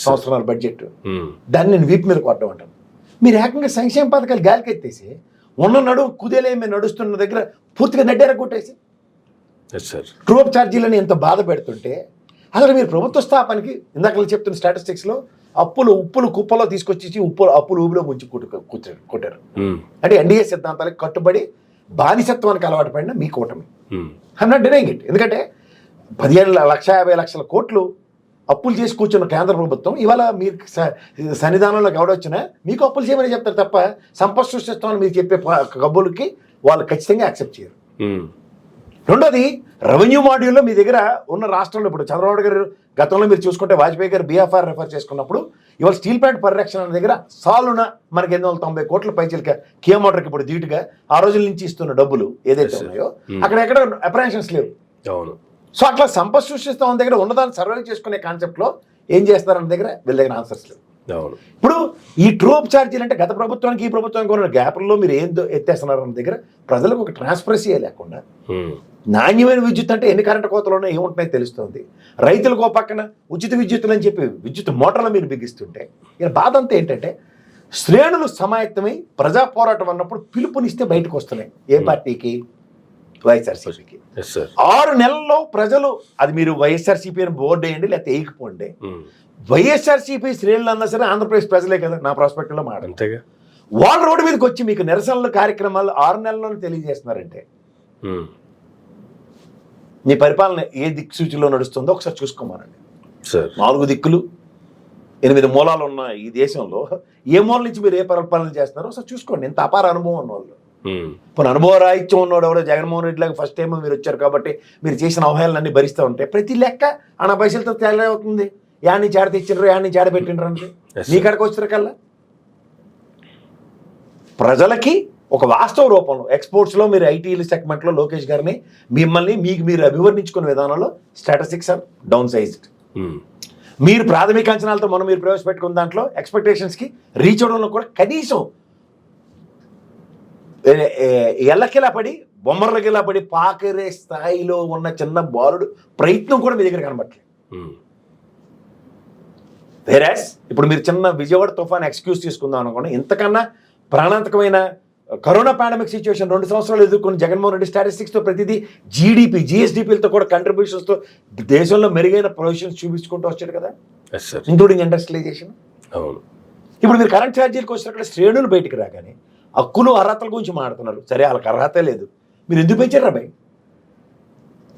సంవత్సరాల బడ్జెట్. దాన్ని నేను వీపు మీద కొట్టడం అంటాను. మీరు ఏకంగా సంక్షేమ పథకాలు గాలికెత్తేసి ఉన్న నడువు కుదేలే మేము నడుస్తున్న దగ్గర పూర్తిగా నడ్డేర కొట్టేసి ఎస్ సార్. ట్రూ అప్ ఛార్జీలని ఎంత బాధ పెడుతుంటే అసలు మీరు ప్రభుత్వ స్థాపనకి ఇందాక చెప్తున్న స్టాటిస్టిక్స్లో ఉప్పులు కుప్పలో తీసుకొచ్చి అప్పులు ఊబిలో ముంచి కొట్టారు. అంటే ఎన్డీఏ సిద్ధాంతాలకు కట్టుబడి బానిసత్వానికి అలవాటు పడిన మీ కూటమి. I'm not denying it. ఎందుకంటే 15,50,00,000 కోట్లు అప్పులు చేసి కూర్చున్న కేంద్ర ప్రభుత్వం ఇవాళ మీరు సన్నిధానంలోకి ఎవడొచ్చినా మీకు అప్పులు చేయమని చెప్తారు తప్ప సంపద సృష్టిస్తామని మీరు చెప్పే కబుర్లకి వాళ్ళు ఖచ్చితంగా యాక్సెప్ట్ చేయరు. రెండోది, రెవెన్యూ మాడ్యూల్లో మీ దగ్గర ఉన్న రాష్ట్రంలో ఇప్పుడు చంద్రబాబు గారు గతంలో మీరు చూసుకుంటే వాజ్పేయి గారు BFR రెఫర్ చేసుకున్నప్పుడు ఇవాళ స్టీల్ ప్లాంట్ పరిరక్షణ దగ్గర సాలున మనకి 890 కోట్ల పైచీలక కియా మోటార్కి ఇప్పుడు ధీటుగా ఆ రోజుల నుంచి ఇస్తున్న డబ్బులు ఏదైతే ఉన్నాయో అక్కడ ఎక్కడ అప్రహెన్షన్స్ లేవు. అవును. సో అట్లా సంపద సృష్టిస్తాం దగ్గర ఉన్నదాన్ని సర్వే చేసుకునే కాన్సెప్ట్లో ఏం చేస్తారన్న దగ్గర వీళ్ళ దగ్గర ఆన్సర్స్ లేవు. ఇప్పుడు ఈ ట్రూ అప్ ఛార్జీలు అంటే గత ప్రభుత్వానికి ఈ ప్రభుత్వానికి ఉన్న గ్యాప్లో మీరు ఏం ఎత్తేస్తున్నారు అన్న దగ్గర ప్రజలకు ఒక ట్రాన్స్పరెన్సీ లేకుండా నాణ్యమైన విద్యుత్ అంటే ఎన్ని కరెంటు కోతలు ఏముంటున్నాయో తెలుస్తుంది. రైతులకు పక్కన ఉచిత విద్యుత్తులు అని చెప్పి విద్యుత్ మోటార్లు మీరు బిగిస్తుంటే ఈయన బాధ అంతా ఏంటంటే శ్రేణులు సమాయత్తమై ప్రజా పోరాటం అన్నప్పుడు పిలుపునిస్తే బయటకు వస్తున్నాయి. ఏ పార్టీకి? వైఎస్ఆర్సీపీకి. 6 నెలల్లో ప్రజలు అది మీరు వైఎస్ఆర్సీపీ అని బోర్డు వేయండి లేకపోతే వేయకపోండి, వైఎస్ఆర్సీపీ శ్రేణులు అన్నా సరే ఆంధ్రప్రదేశ్ ప్రజలే కదా నా ప్రాస్పెక్ట్లో మాట్లాడతాగా. వాళ్ళు రోడ్డు మీదకి వచ్చి మీకు నిరసనల కార్యక్రమాలు 6 నెలల్లోనే తెలియజేస్తున్నారంటే మీ పరిపాలన ఏ దిక్సూచిలో నడుస్తుందో ఒకసారి చూసుకోమానండి. 4 దిక్కులు 8 మూలాలు ఉన్న ఈ దేశంలో ఏ మూల నుంచి మీరు ఏ పరిపాలన చేస్తున్నారో ఒకసారి చూసుకోండి. ఎంత అపార అనుభవం ఉన్నవాళ్ళు. ఇప్పుడు అనుభవ రాహిత్యం ఉన్నవాడు ఎవరో జగన్మోహన్ రెడ్డి లాగా ఫస్ట్ టైం మీరు వచ్చారు కాబట్టి మీరు చేసిన అవహేళనన్నీ భరిస్తూ ఉంటే ప్రతి లెక్క అన్న పైసలతో తేడా అవుతుంది. యాన్ని చేడ తెచ్చిండ్రు, యాన్ని చేడ పెట్టిండ్రు అంటే మీ కాడికి వచ్చిన కల్లా ప్రజలకి ఒక వాస్తవ రూపంలో ఎక్స్పోర్ట్స్లో మీరు ఐటీల సెగ్మెంట్లో లోకేష్ గారిని మిమ్మల్ని మీకు మీరు అభివర్ణించుకునే విధానంలో స్టాటిస్టిక్స్ ఆర్ డౌన్ సైజ్డ్. మీరు ప్రాథమిక అంచనాలతో మనం మీరు ప్రవేశపెట్టుకున్న దాంట్లో ఎక్స్పెక్టేషన్స్కి రీచ్ అవడంలో కూడా కనీసం ఎల్లకిలా పడి బొమ్మర్లకిలా పడి పాకరే స్థాయిలో ఉన్న చిన్న బాలుడు ప్రయత్నం కూడా మీ దగ్గర కనబట్టలేదు. వేరాస్ ఇప్పుడు మీరు చిన్న విజయవాడ తుఫాన్ ఎక్స్క్యూజ్ తీసుకుందాం అనుకోండి, ఇంతకన్నా ప్రాణాంతకమైన కరోనా పాండమిక్ సిచ్యువేషన్ 2 సంవత్సరాలు ఎదుర్కొని జగన్మోహన్ రెడ్డి స్టాటిస్టిక్స్తో ప్రతిదీ జీడిపి GSDPలతో కూడా కంట్రిబ్యూషన్స్తో దేశంలో మెరుగైన ప్రొవిజన్స్ చూపించుకుంటూ వచ్చాడు కదా, ఇంక్లూడింగ్ ఇండస్ట్రియలైజేషన్. ఇప్పుడు మీరు కరెంట్ ఛార్జీలకు వచ్చినక్కడ శ్రేణులు బయటికి రాగానే హక్కులు అర్హతల గురించి మాట్లాడుతున్నారు. సరే వాళ్ళకి అర్హత లేదు, మీరు ఎందుకు పెంచారు రాబాయ్?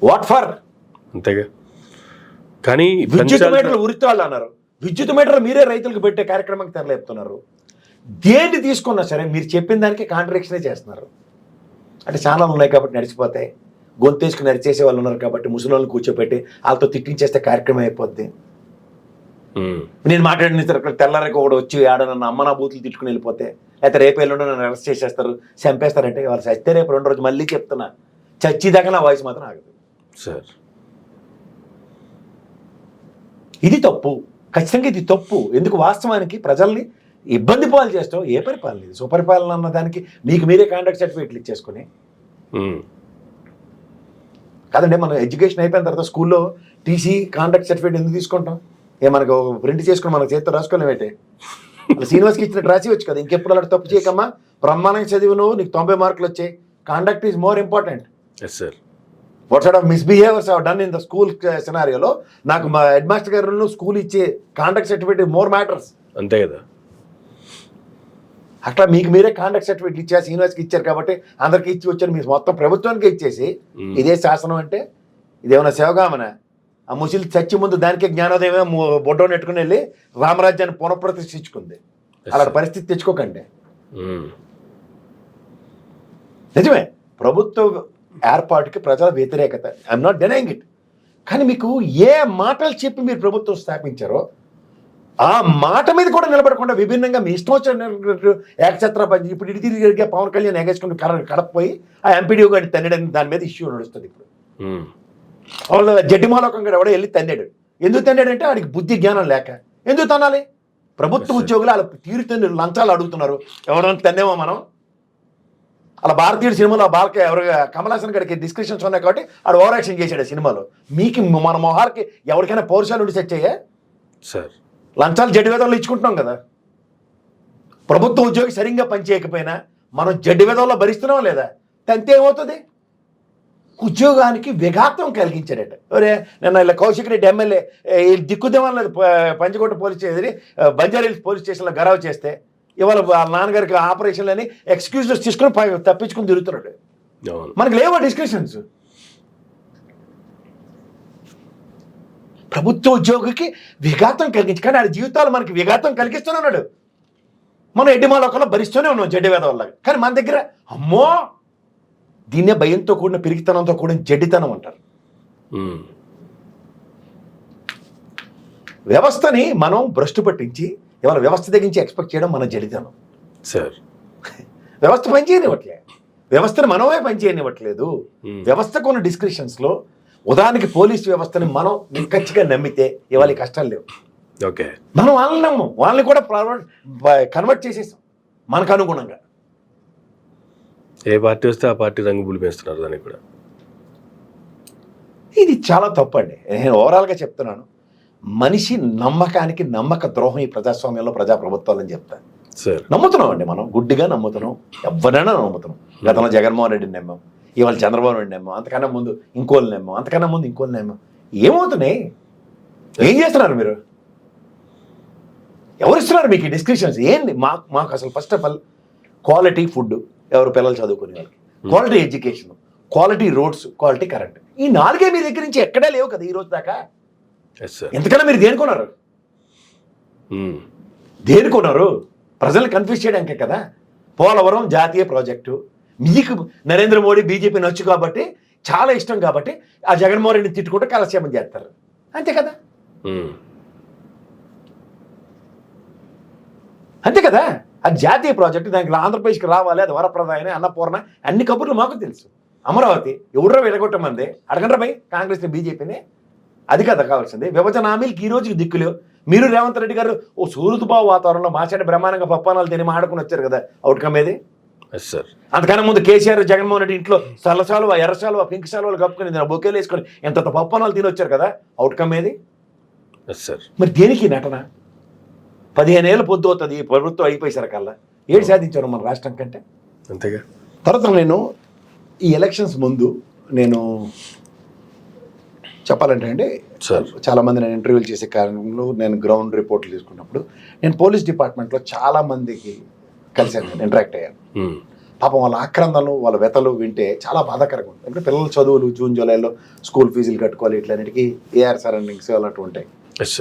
What for? అంతేగా. కానీ విద్యుత్ మీటర్లు ఉరితే వాళ్ళు అన్నారు, విద్యుత్ మీటర్లు మీరే రైతులకు పెట్టే కార్యక్రమానికి తెరలేపుతున్నారు. దేన్ని తీసుకున్నా సరే మీరు చెప్పిన దానికి కాంట్రాడిక్షనే చేస్తున్నారు. అంటే చాలా ఉన్నాయి కాబట్టి నడిచిపోతాయి, గొంతేసుకుని నడిచేసే వాళ్ళు ఉన్నారు కాబట్టి ముసలి కూర్చోపెట్టి వాళ్ళతో తిట్టించేస్తే కార్యక్రమం అయిపోద్ది. నేను మాట్లాడిన తెల్లారికి కూడా వచ్చి ఆడనన్న అమ్మ నా బూతులు తిట్టుకుని వెళ్ళిపోతే, లేకపోతే రేపు ఎల్లుండి నన్ను అరెస్ట్ చేసేస్తారు, చంపేస్తారంటే వాళ్ళు చస్తే రేపు 2 రోజు మళ్ళీ చెప్తున్నా చచ్చిదాకా నా వాయిస్ మాత్రం ఆగదు సార్. ఇది తప్పు, ఖచ్చితంగా ఇది తప్పు. ఎందుకు? వాస్తవానికి ప్రజల్ని ఇబ్బంది పాలు చేస్తాం. ఏ పరిపాలన ఇది? సుపరిపాలన అన్న దానికి మీకు మీరే కాంటాక్ట్ సర్టిఫికేట్లు ఇచ్చేసుకుని కాదండి. మనం ఎడ్యుకేషన్ అయిపోయిన తర్వాత స్కూల్లో టీసీ కాంటాక్ట్ సర్టిఫికేట్ ఎందుకు తీసుకుంటాం? మనకు ప్రింట్ చేసుకుని మనకు చేతితో రాసుకోలేమేంటి? శ్రీనివాస్కి ఇచ్చినట్టు రాసి వచ్చు కదా. ఇంకెప్పుడు అలా తప్పు చేయకమ్మా, బ్రహ్మాండంగా చదివి నువ్వు, నీకు 90 మార్కులు వచ్చాయి. Conduct is more important. What sort of misbehaviours have done in the school సినారియోలో నాకు మా హెడ్ మాస్టర్ గారు స్కూల్ ఇచ్చే కాండక్ట్ సర్టిఫికేట్ మోర్ మ్యాటర్స్. అంతే కదా. అట్లా మీకు మీరే కాండక్ట్ సర్టిఫికేట్ ఇచ్చారు, యూనివర్సిటీకి ఇచ్చారు కాబట్టి అందరికి ఇచ్చి వచ్చారు. మీరు మొత్తం ప్రభుత్వానికి ఇచ్చేసి ఇదే శాసనం అంటే ఇదేమన్నా సేవగామన? ఆ ముసలి చచ్చి ముందు దానికే జ్ఞానోదయమే బొడ్డో నెట్టుకుని వెళ్ళి రామరాజ్యాన్ని పునఃప్రతిష్ఠించుకుంది. అలాంటి పరిస్థితి తెచ్చుకోకండి. నిజమే, ప్రభుత్వ ఏర్పాటుకి ప్రజల వ్యతిరేకత, ఐఎమ్ నాట్ డెనైయింగ్ ఇట్. కానీ మీకు ఏ మాటలు చెప్పి మీరు ప్రభుత్వం స్థాపించారో ఆ మాట మీద కూడా నిలబడకుండా విభిన్నంగా మీ ఇష్టం వచ్చిన ఏకఛత్ర పని. ఇప్పుడు ఇటు తిరిగి పవన్ కళ్యాణ్ ఎగేసుకుని కడపోయి ఆ ఎంపీడీఓ గారిని తన్నడానికి దాని మీద ఇష్యూ నడుస్తుంది. ఇప్పుడు వాళ్ళు జడ్డిమాలోకం కూడా ఎవడో వెళ్ళి తన్నాడు. ఎందుకు తన్నాడంటే వాడికి బుద్ధి జ్ఞానం లేక. ఎందుకు తన్నాలి? ప్రభుత్వ ఉద్యోగులు అలా తీరుతుంది లంచాలు అడుగుతున్నారు. ఎవరైనా తన్నేమో మనం? అలా భారతీయుడు సినిమాలో బాలక ఎవరు కమలాసన్ గడికి డిస్క్రిప్షన్స్ ఉన్నాయి కాబట్టి ఆడు ఓవర్ యాక్షన్ చేశాడు ఆ సినిమాలో. మీకు మన మొహాలకి ఎవరికైనా పౌరుషాలు ఉండి చచ్చాయా సార్? లంచాలు జడ్డి వేదంలో ఇచ్చుకుంటున్నాం కదా. ప్రభుత్వ ఉద్యోగి సరిగ్గా పనిచేయకపోయినా మనం జడ్డి వేదంలో భరిస్తున్నాం లేదా? తంతే ఏమవుతుంది? ఉద్యోగానికి విఘాతం కలిగించాడట. ఒరే నిన్న ఇలా కౌశిక్ రెడ్డి ఎమ్మెల్యే దిక్కుదేమని లేదు పంచకోట పోలీస్ స్టేషన్ బంజారాహిల్స్ పోలీస్ స్టేషన్లో గరావు చేస్తే ఇవాళ వాళ్ళ నాన్నగారికి ఆపరేషన్లని ఎక్స్క్యూజెస్ తీసుకొని తప్పించుకుని తిరుగుతున్నాడు. మనకు లేవా డిస్కషన్స్? ప్రభుత్వ ఉద్యోగికి విఘాతం కలిగించి కానీ ఆడి జీవితాలు మనకి విఘాతం కలిగిస్తూనే ఉన్నాడు. మనం ఎడ్డిమాలోకంలో భరిస్తూనే ఉన్నాం జడ్డి వేద వల్ల. కానీ మన దగ్గర అమ్మో దీన్నే భయంతో కూడిన పిరికితనంతో కూడిన జడ్డితనం అంటారు. వ్యవస్థని మనం భ్రష్టు పట్టించి ఇవాళ వ్యవస్థ తెగించి ఎక్స్పెక్ట్ చేయడం మన జడితనం సార్. వ్యవస్థ పనిచేయనివ్వట్లే, వ్యవస్థను మనమే పనిచేయనివ్వట్లేదు. వ్యవస్థకు ఉన్న డిస్క్రిప్షన్స్లో ఉదాహరణకి పోలీస్ వ్యవస్థని మనం నిక్కచ్చిగా నమ్మితే ఇవాళ ఈ కష్టాలు లేవు. ఓకే, మనం వాళ్ళని నమ్మం, వాళ్ళని కూడా కన్వర్ట్ చేసేసాం మనకు అనుగుణంగా. ఏ పార్టీ వస్తే ఆ పార్టీ రంగు పులిపేస్తున్నారు దానికి కూడా. ఇది చాలా తప్పు అండి. నేను ఓవరాల్గా చెప్తున్నాను, మనిషి నమ్మకానికి నమ్మక ద్రోహం ఈ ప్రజాస్వామ్యంలో ప్రజాప్రభుత్వాలని చెప్తాను. నమ్ముతున్నాం అండి, మనం గుడ్డిగా నమ్ముతున్నాం, ఎవరైనా నమ్ముతున్నాం. గతంలో జగన్మోహన్ రెడ్డిని నమ్మాం, ఇవాళ చంద్రబాబు నాయుడు నమ్మాం, అంతకన్నా ముందు ఇంకోళ్ళు నమ్మాం, అంతకన్నా ముందు ఇంకోళ్ళు నమ్మాం. ఏమవుతున్నాయి? ఏం చేస్తున్నారు మీరు? ఎవరు ఇస్తున్నారు మీకు ఈ డిస్క్రిప్షన్స్? ఏంటి మాకు అసలు first of all quality food, ఎవరు పిల్లలు చదువుకునే వాళ్ళకి, quality education, quality roads, quality current, ఈ నాలుగే మీ దగ్గర నుంచి ఎక్కడా లేవు కదా ఈ రోజు దాకా. ఎంతకన్నా మీరు దేనికొన్నారు? దేనికొన్నారు? ప్రజల్ని కన్ఫ్యూజ్ చేయడానికే కదా. పోలవరం జాతీయ ప్రాజెక్టు మీకు నరేంద్ర మోడీ బీజేపీ నచ్చు కాబట్టి, చాలా ఇష్టం కాబట్టి ఆ జగన్మోహన్ రెడ్డిని తిట్టుకుంటూ కాలక్షేమం చేస్తారు, అంతే కదా. అంతే కదా, అది జాతీయ ప్రాజెక్టు, దానికి ఆంధ్రప్రదేశ్కి రావాలి, అది వరప్రదాయని, అన్నపూర్ణ, అన్ని కబుర్లు మాకు తెలుసు. అమరావతి ఎవడో విడగొట్టమంది, అడగండ్రా భయ్ కాంగ్రెస్ని బీజేపీని, అది కదా కావాల్సింది. విభజన హామీలకి ఈ రోజుకి దిక్కులేవు. మీరు రేవంత్ రెడ్డి గారు ఓ సూరుతుబావు వాతావరణంలో మాట్లాడి బ్రహ్మాండంగా పప్పానాలు తిని ఆడుకుని వచ్చారు కదా, అవుట్కమ్ ఏది? అంతకన్నా ముందు కేసీఆర్ జగన్మోహన్ రెడ్డి ఇంట్లో సల్లసాలు, ఎర్రసాలు, పింక్ సాలు కప్పుకొని బొకేలు వేసుకొని ఎంత పప్పానాలు తిని వచ్చారు కదా, అవుట్కమ్ ఏది? మరి దేనికి నటన? 15 ఏళ్ళ పొద్దు అవుతుంది ఈ ప్రభుత్వం అయిపోయేసరికల్లా. ఏడు సాధించారు మన రాష్ట్రం కంటే? అంతేగా. తర్వాత నేను ఈ ఎలక్షన్స్ ముందు నేను చెప్పాలంటే అండి, చాలామంది నేను ఇంటర్వ్యూలు చేసే కారణంలో నేను గ్రౌండ్ రిపోర్ట్లు తీసుకున్నప్పుడు నేను పోలీస్ డిపార్ట్మెంట్లో చాలామందికి కలిసాను, నేను ఇంటరాక్ట్ అయ్యాను. పాపం వాళ్ళ ఆక్రందనలు, వాళ్ళ వ్యతలు వింటే చాలా బాధాకరంగా ఉంటుంది. ఎందుకంటే పిల్లల చదువులు జూన్ జూలైలో స్కూల్ ఫీజులు కట్టుకోవాలి, ఇట్లన్నిటికీ ఏఆర్ సరౌండింగ్స్ అలాంటి ఉంటాయి,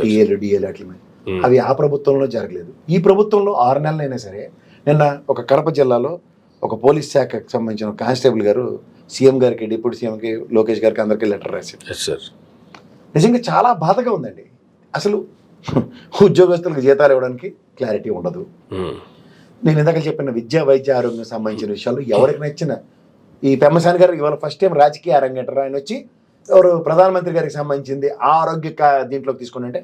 టీఏలు డిఏలు అట్ల మీద. అవి ఆ ప్రభుత్వంలో జరగలేదు. ఈ ప్రభుత్వంలో 6 నెలలైనా సరే, నిన్న ఒక కడప జిల్లాలో ఒక పోలీస్ శాఖకు సంబంధించిన కానిస్టేబుల్ గారు సీఎం గారికి, డిప్యూటీ సీఎంకి, లోకేష్ గారికి అందరికీ లెటర్ రాశారు. నిజంగా చాలా బాధగా ఉందండి. అసలు ఉద్యోగస్తులకు జీతాలు ఇవ్వడానికి క్లారిటీ ఉండదు. నేను ఇందాక చెప్పిన విద్యా వైద్య ఆరోగ్యం సంబంధించిన విషయాలు ఎవరికి నచ్చిన ఈ పెమ్మసాని గారు ఇవాళ ఫస్ట్ టైం రాజకీయ అరంగేటర్. ఆయన వచ్చి ఎవరు ప్రధానమంత్రి గారికి సంబంధించింది ఆరోగ్య దీంట్లోకి తీసుకుని అంటే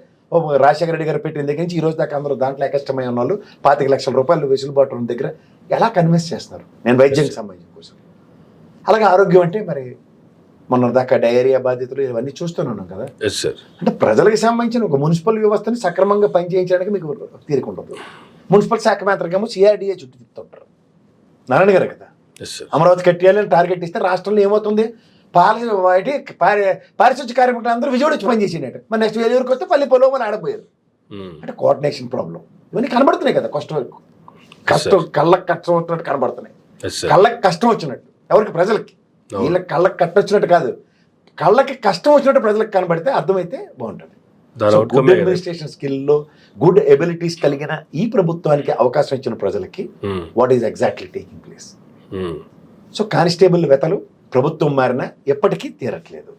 రాజశేఖర రెడ్డి గారు పెట్టిన దగ్గర నుంచి ఈ రోజు దాకా అందరూ దాంట్లో కష్టమై ఉన్న వాళ్ళు 25 లక్షల రూపాయలు వెసులుబాటు ఉన్న దగ్గర ఎలా కన్విన్స్ చేస్తున్నారు? నేను వైద్యానికి సంబంధించిన కోసం. అలాగే ఆరోగ్యం అంటే మరి మొన్న దాకా డయేరియా బాధితులు ఇవన్నీ చూస్తున్నాం కదా. అంటే ప్రజలకు సంబంధించిన ఒక మున్సిపల్ వ్యవస్థని సక్రమంగా పనిచేయించడానికి మీకు తీరుకుంటుంది. మున్సిపల్ శాఖ మంత్రికేమో సిఆర్డీఏ చుట్టూ తిప్పుతుంటారు. నారాయణ గారు కదా అమరావతి కట్టేయాలని టార్గెట్ ఇస్తే రాష్ట్రంలో ఏమవుతుంది? పారిశుద్ధ్య కార్యక్రమం అందరూ విజయవాడ వచ్చి పనిచేసినట్టు, మరి నెక్స్ట్ వేలూరుకి వస్తే పల్లెపల్లి అని ఆడపోయారు. అంటే కోఆర్డినేషన్ ప్రాబ్లం ఇవన్నీ కనబడుతున్నాయి కదా. కష్టం కళ్ళకి కష్టం వచ్చినట్టు కనబడుతున్నాయి. కళ్ళకి కష్టం వచ్చినట్టు ఎవరికి? ప్రజలకి. వీళ్ళకి కళ్ళకి కష్టం వచ్చినట్టు కాదు, కళ్ళకి కష్టం వచ్చినట్టు ప్రజలకు కనబడితే అర్థమైతే బాగుంటుంది. గుడ్ అడ్మినిస్ట్రేషన్ స్కిల్లో గుడ్ ఎబిలిటీస్ కలిగిన ఈ ప్రభుత్వానికి అవకాశం ఇచ్చిన ప్రజలకి what is exactly taking place? So constable వెతలు ప్రభుత్వం మారినా ఎప్పటికీ తీరట్లేదు.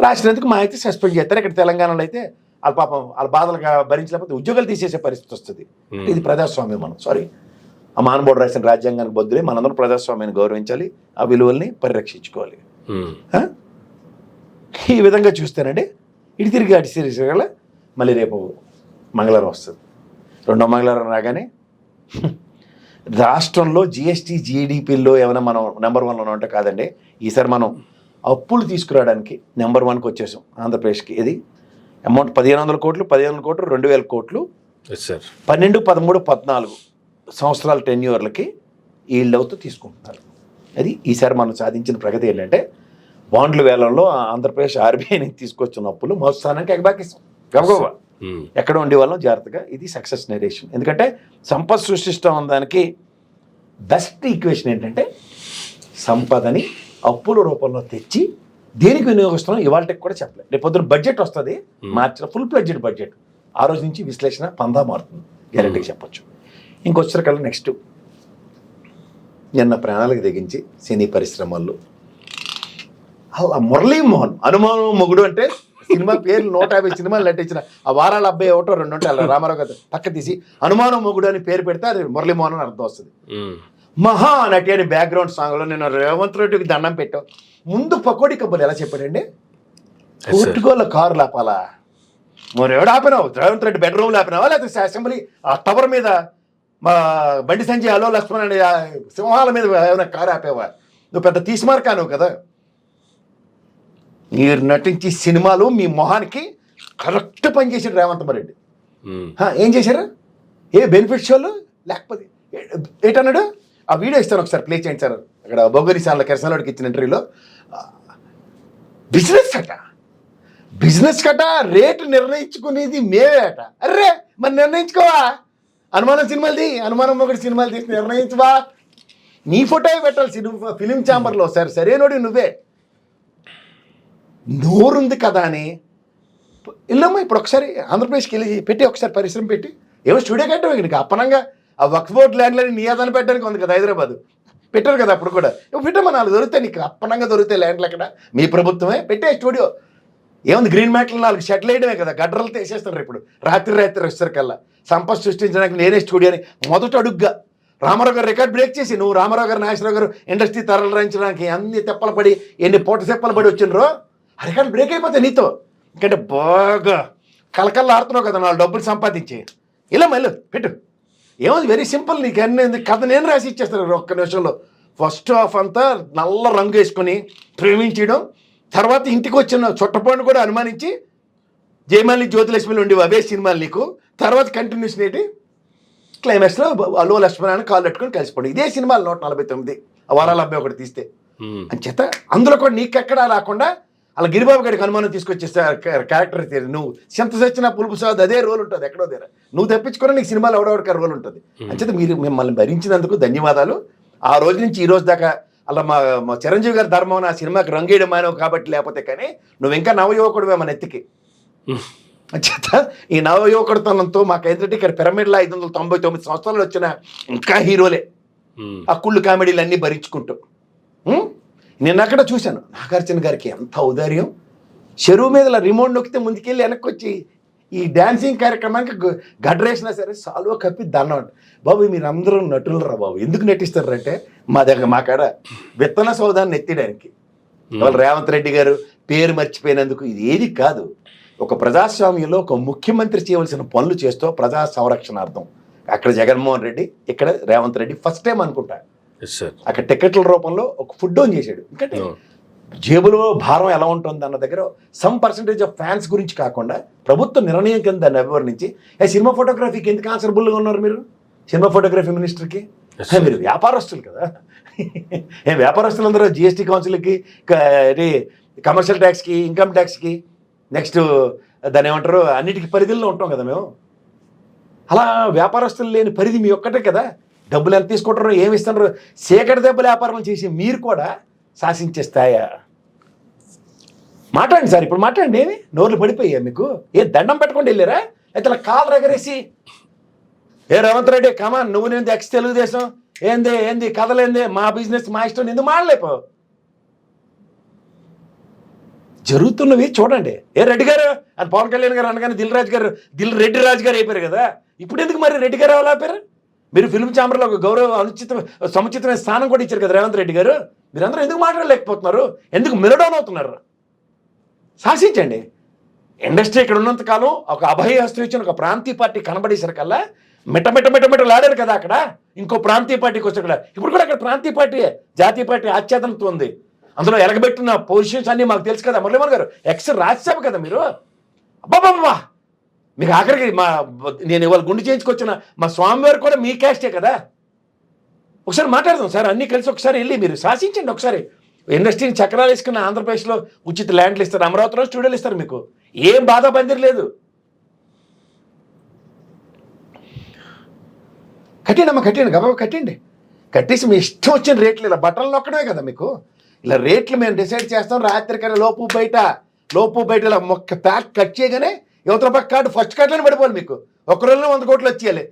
రాసినందుకు మా అయితే సస్పెండ్ చేస్తారు. ఇక్కడ తెలంగాణలో అయితే వాళ్ళ పాపం వాళ్ళ బాధలుగా భరించలేకపోతే ఉద్యోగాలు తీసేసే పరిస్థితి వస్తుంది. ఇది ప్రజాస్వామ్యం. మనం ఆ మానవుడు రాసిన రాజ్యాంగానికి బదులే మనందరం ప్రజాస్వామ్యాన్ని గౌరవించాలి, ఆ విలువల్ని పరిరక్షించుకోవాలి. ఈ విధంగా చూస్తేనండి ఇటు తిరిగి అటు సిరీస్ మళ్ళీ రేపు మంగళవారం వస్తుంది. 2వ మంగళవారం రాగానే రాష్ట్రంలో జిఎస్టీ జీడిపిలో ఏమైనా మనం నెంబర్ 1లో ఉంటే కాదండి, ఈసారి మనం అప్పులు తీసుకురావడానికి నెంబర్ 1కి వచ్చేసాం ఆంధ్రప్రదేశ్కి. ఇది అమౌంట్ 1500 కోట్లు, 2000 కోట్లు 12, 13, 14 సంవత్సరాల టెన్యూర్లకి ఈల్డ్ అవుతూ తీసుకుంటున్నారు. అది ఈసారి మనం సాధించిన ప్రగతి ఏంటంటే బాండ్ల వేలంలో ఆంధ్రప్రదేశ్ ఆర్బీఐ నుంచి తీసుకొచ్చిన అప్పులు మోస్తానానికి ఎగబాకిస్తాం గబగబా ఎక్కడ ఉండేవాళ్ళం జాగ్రత్తగా. ఇది సక్సెస్ నెరేషన్. ఎందుకంటే సంపద సృష్టిస్తాం దానికి బెస్ట్ ఈక్వేషన్ ఏంటంటే సంపదని అప్పుల రూపంలో తెచ్చి దేనికి వినియోగిస్తున్నాం ఇవాళకి కూడా చెప్పలేదు. రేపు పొద్దున బడ్జెట్ వస్తుంది మార్చిన ఫుల్ ప్లెడ్జెడ్ బడ్జెట్, ఆ రోజు నుంచి విశ్లేషణ పందా మారుతుంది గ్యారెంటీకి చెప్పొచ్చు. ఇంకొచ్చరికల్లా నెక్స్ట్ నిన్న ప్రాణాలకు తెగించి సినీ పరిశ్రమల్లో అలా మురళీమోహన్ అనుమానం మొగుడు అంటే సినిమా పేర్లు 150 సినిమాలు నటించిన ఆ వారాల అబ్బాయి ఒకటో 2 ఉంటాయి అలా రామారావు గారు పక్క తీసి అనుమానం మొగుడు అని పేరు పెడితే అది మురళీమోహన్ అని అర్థం వస్తుంది. మహా నటి అని బ్యాక్గ్రౌండ్ సాంగ్లో నేను రేవంత్ రెడ్డికి దండం పెట్టావు. ముందు పకోడీ కబ్బులు ఎలా చెప్పాడండి, కోర్టుకోళ్ళ కారు లాపాలా, మరి ఎవడు ఆపినావు? రేవంత్ రెడ్డి బెడ్రూమ్లో ఆపినావా లేకపోతే అసెంబ్లీ ఆ టవర్ మీద మా బండి సంజయ్ అలో లక్ష్మణ్ అనే సింహాల మీద ఏమైనా కారు ఆపేవా? నువ్వు పెద్ద తీసిమార్కాను కదా. మీరు నటించి సినిమాలు మీ మొహానికి కరెక్ట్ పని చేసాడు రేవంత్ రెడ్డి. ఏం చేశారు? ఏ బెనిఫిట్ షోలు లేకపోతే ఏంటన్నాడు? ఆ వీడియో ఇస్తాను ఒకసారి ప్లే చేయండి సార్. అక్కడ బొగ్గరి సార్ల కిరసనలోడికి ఇచ్చిన ఇంటర్వ్యూలో బిజినెస్ కట రేటు నిర్ణయించుకునేది మేమే అట. అర్రే మరి నిర్ణయించుకోవా? అనుమానం సినిమాలది, అనుమానం ఒకటి సినిమాలు తీసి నిర్ణయించవా? నీ ఫోటో పెట్టాలి సినిమా ఫిలిం ఛాంబర్లో. సార్ సరేనోడి నువ్వే నోరుంది కదా అని వెళ్ళమ్మా. ఇప్పుడు ఒకసారి ఆంధ్రప్రదేశ్కి వెళ్ళి పెట్టి ఒకసారి పరిశ్రమ పెట్టి ఏమో స్టూడియో కట్టావు ఇక్కడికి అప్పనంగా. ఆ వక్ఫ్ బోర్డ్ ల్యాండ్లని నీ అదాన్ని పెట్టడానికి ఉంది కదా హైదరాబాద్, పెట్టారు కదా అప్పుడు కూడా. పెట్టమ్మా 4 దొరుకుతాయి నీకు, అప్పనంగా దొరుకుతాయి ల్యాండ్లు. అక్కడ మీ ప్రభుత్వమే పెట్టే స్టూడియో ఏముంది, గ్రీన్ మ్యాట్లు 4 షెట్లు వేయడమే కదా, గడ్డలతో వేసేస్తారు. ఇప్పుడు రాత్రి వచ్చేసరికల్లా సంపద సృష్టించడానికి నేనే స్టూడియోని మొదట అడుగ్గా రామారావు గారు రికార్డ్ బ్రేక్ చేసి నువ్వు రామారావు గారు నాగేశ్వరరావు గారు ఇండస్ట్రీ తరలించడానికి అన్ని తెప్పలు పడి ఎన్ని పూట తెప్పలు పడి వచ్చిండ్రో ఆ రికార్డ్ బ్రేక్ అయిపోతాయి నీతో. ఎందుకంటే బాగా కలకల్లా ఆడుతున్నావు కదా 4 డబ్బులు సంపాదించి. ఇలా మళ్ళీ పెట్టు. ఏముంది వెరీ సింపుల్, నీకు అన్నీ కథ నేను రాసి ఇచ్చేస్తాను ఒక్క నిమిషంలో. ఫస్ట్ హాఫ్ అంతా నల్ల రంగు వేసుకొని ప్రేమించడం, తర్వాత ఇంటికి వచ్చిన చుట్టపాటు కూడా అనుమానించి జయమాలి జ్యోతిలక్ష్మిలో ఉండేవి అవే సినిమాలు నీకు. తర్వాత కంటిన్యూషన్ ఏంటి క్లైమాక్స్లో అలో లక్ష్మణ్ కాళ్ళు పెట్టుకొని కలిసిపోండి. ఇదే సినిమాలు 149 వారాల అబ్బాయి ఒకటి తీస్తే అని చేత అందులో కూడా నీకెక్కడా రాకుండా అలా గిరిబాబు గారికి అనుమానం తీసుకొచ్చేస్తే క్యారెక్టర్ నువ్వు చింత సచ్చిన పులుపు సాద్ అదే రోల్ ఉంటుంది ఎక్కడో దగ్గర. నువ్వు తెప్పించుకుని నీకు సినిమాలో ఎవడెవడికి రోల్ ఉంటుంది. అంచేత మీరు మిమ్మల్ని భరించినందుకు ధన్యవాదాలు. ఆ రోజు నుంచి ఈ రోజు దాకా అలా మా చిరంజీవి గారి ధర్మం ఆ సినిమాకి రంగేయడం మానవు కాబట్టి, లేకపోతే కానీ నువ్వు ఇంకా నవయువకుడువే మన ఎత్తికి. అంచేత ఈ నవయువకుడితనంతో మాకు ఏంటంటే ఇక్కడ పిరమిడ్లో 599 సంవత్సరాలు వచ్చిన ఇంకా హీరోలే ఆ కుళ్ళు కామెడీలు అన్నీ భరించుకుంటూ. నేను అక్కడ చూశాను నాగార్జున గారికి ఎంత ఔదార్యం. చెరువు మీద రిమోట్ నొక్కితే ముందుకెళ్ళి వెనక్కి వచ్చి ఈ డాన్సింగ్ కార్యక్రమానికి గడ్రేసినా సరే సాల్వో కప్పి దండం. బాబు మీరు అందరూ నటులు రా బాబు, ఎందుకు నటిస్తారంటే మా కాడ విత్తన సౌదాన్ని ఎత్తడానికి వాళ్ళు రేవంత్ రెడ్డి గారు పేరు మర్చిపోయినందుకు ఇది ఏది కాదు. ఒక ప్రజాస్వామ్యంలో ఒక ముఖ్యమంత్రి చేయవలసిన పనులు చేస్తూ ప్రజా సంరక్షణార్థం అక్కడ జగన్మోహన్ రెడ్డి, ఇక్కడ రేవంత్ రెడ్డి ఫస్ట్ టైం అనుకుంటా అక్కడ టికెట్ల రూపంలో ఒక ఫుడ్ డౌన్ చేశాడు. ఎందుకంటే జేబులో భారం ఎలా ఉంటుంది అన్న దగ్గర సమ్ పర్సంటేజ్ ఆఫ్ ఫ్యాన్స్ గురించి కాకుండా ప్రభుత్వ నిర్ణయం కింద దాన్ని అభివర్ణించి సినిమా ఫోటోగ్రఫీకి ఎందుకు ఆన్సరబుల్గా ఉన్నారు మీరు సినిమా ఫోటోగ్రఫీ మినిస్టర్కి? మీరు వ్యాపారస్తులు కదా, వ్యాపారస్తులందరూ జిఎస్టీ కౌన్సిల్కి, కమర్షియల్ ట్యాక్స్కి, ఇన్కమ్ ట్యాక్స్కి, నెక్స్ట్ దాన్ని ఏమంటారు అన్నిటికీ పరిధిలో ఉంటాం కదా మేము. అలా వ్యాపారస్తులు లేని పరిధి మీ ఒక్కటే కదా. డబ్బులు ఎంత తీసుకుంటారో ఏమి ఇస్తున్నారు సేకటి దెబ్బల వ్యాపారం చేసి మీరు కూడా శాసించే స్థాయా? మాట్లాడండి సార్, ఇప్పుడు మాట్లాడండి. ఏమి నోర్లు పడిపోయా మీకు? ఏ దండం పెట్టుకోండి వెళ్ళారా? అయితే అలా కాలు రగరేసి రేవంత్ రెడ్డి కమాన్ నువ్వు నేను ఎక్స్ తెలుగుదేశం ఏంది కథలేంది మా బిజినెస్ మా ఇష్టం ఎందుకు మాడలేపో. జరుగుతున్నవి చూడండి. రెడ్డి గారు అని పవన్ కళ్యాణ్ గారు అనగానే రెడ్డి రాజు గారు అయిపోయారు కదా. ఇప్పుడు ఎందుకు మరి రెడ్డి గారు ఎవరు ఆపారు? మీరు ఫిల్మ్ ఛాంబర్లో ఒక గౌరవ సముచితమైన స్థానం కూడా ఇచ్చారు కదా రేవంత్ రెడ్డి గారు. మీరందరూ ఎందుకు మాట్లాడలేకపోతున్నారు? ఎందుకు మిరడౌన్ అవుతున్నారు? శాసించండి. ఇండస్ట్రీ ఇక్కడ ఉన్నంతకాలం ఒక అభయహస్తం ఇచ్చిన ఒక ప్రాంతీయ పార్టీ కనబడేసరికల్లా మిట్టలాడారు కదా అక్కడ. ఇంకో ప్రాంతీయ పార్టీకి వచ్చి అక్కడ ఇప్పుడు కూడా అక్కడ ప్రాంతీయ పార్టీ జాతీయ పార్టీ ఆచ్ఛాదనతో ఉంది. అందులో ఎలగబెట్టిన పొజిషన్స్ అన్నీ మాకు తెలుసు కదా. మురళీమోహన్ గారు ఎక్స్ రాజ్యసభ కదా మీరు. అబ్బాబ్బా మీకు ఆఖరికి నేను ఇవాళ గుండు చేయించుకొచ్చిన మా స్వామివారు కూడా మీ క్యాస్టే కదా. ఒకసారి మాట్లాడదాం సార్, అన్నీ కలిసి ఒకసారి వెళ్ళి మీరు శాసించండి. ఒకసారి ఇండస్ట్రీని చక్రాలు వేసుకున్న ఆంధ్రప్రదేశ్లో ఉచిత ల్యాండ్లు ఇస్తారు, అమరావతిలో స్టూడియోలు ఇస్తారు, మీకు ఏం బాధ బందిరి లేదు. కట్టండి కట్టండి, గబగబా కట్టండి. కట్టేసి మీ ఇష్టం వచ్చిన రేట్లు, ఇలా బట్టలు నొక్కడమే కదా మీకు, ఇలా రేట్లు మేము డిసైడ్ చేస్తాం. రాత్రికైనా లోపు బయట ఇలా మొక్క ప్యాక్ కట్ చేయగానే యువతల పక్క కార్డు ఫస్ట్ కార్డులోనే పడిపోవాలి మీకు. ఒక్క రోజులో 100 కోట్లు వచ్చేయాలి.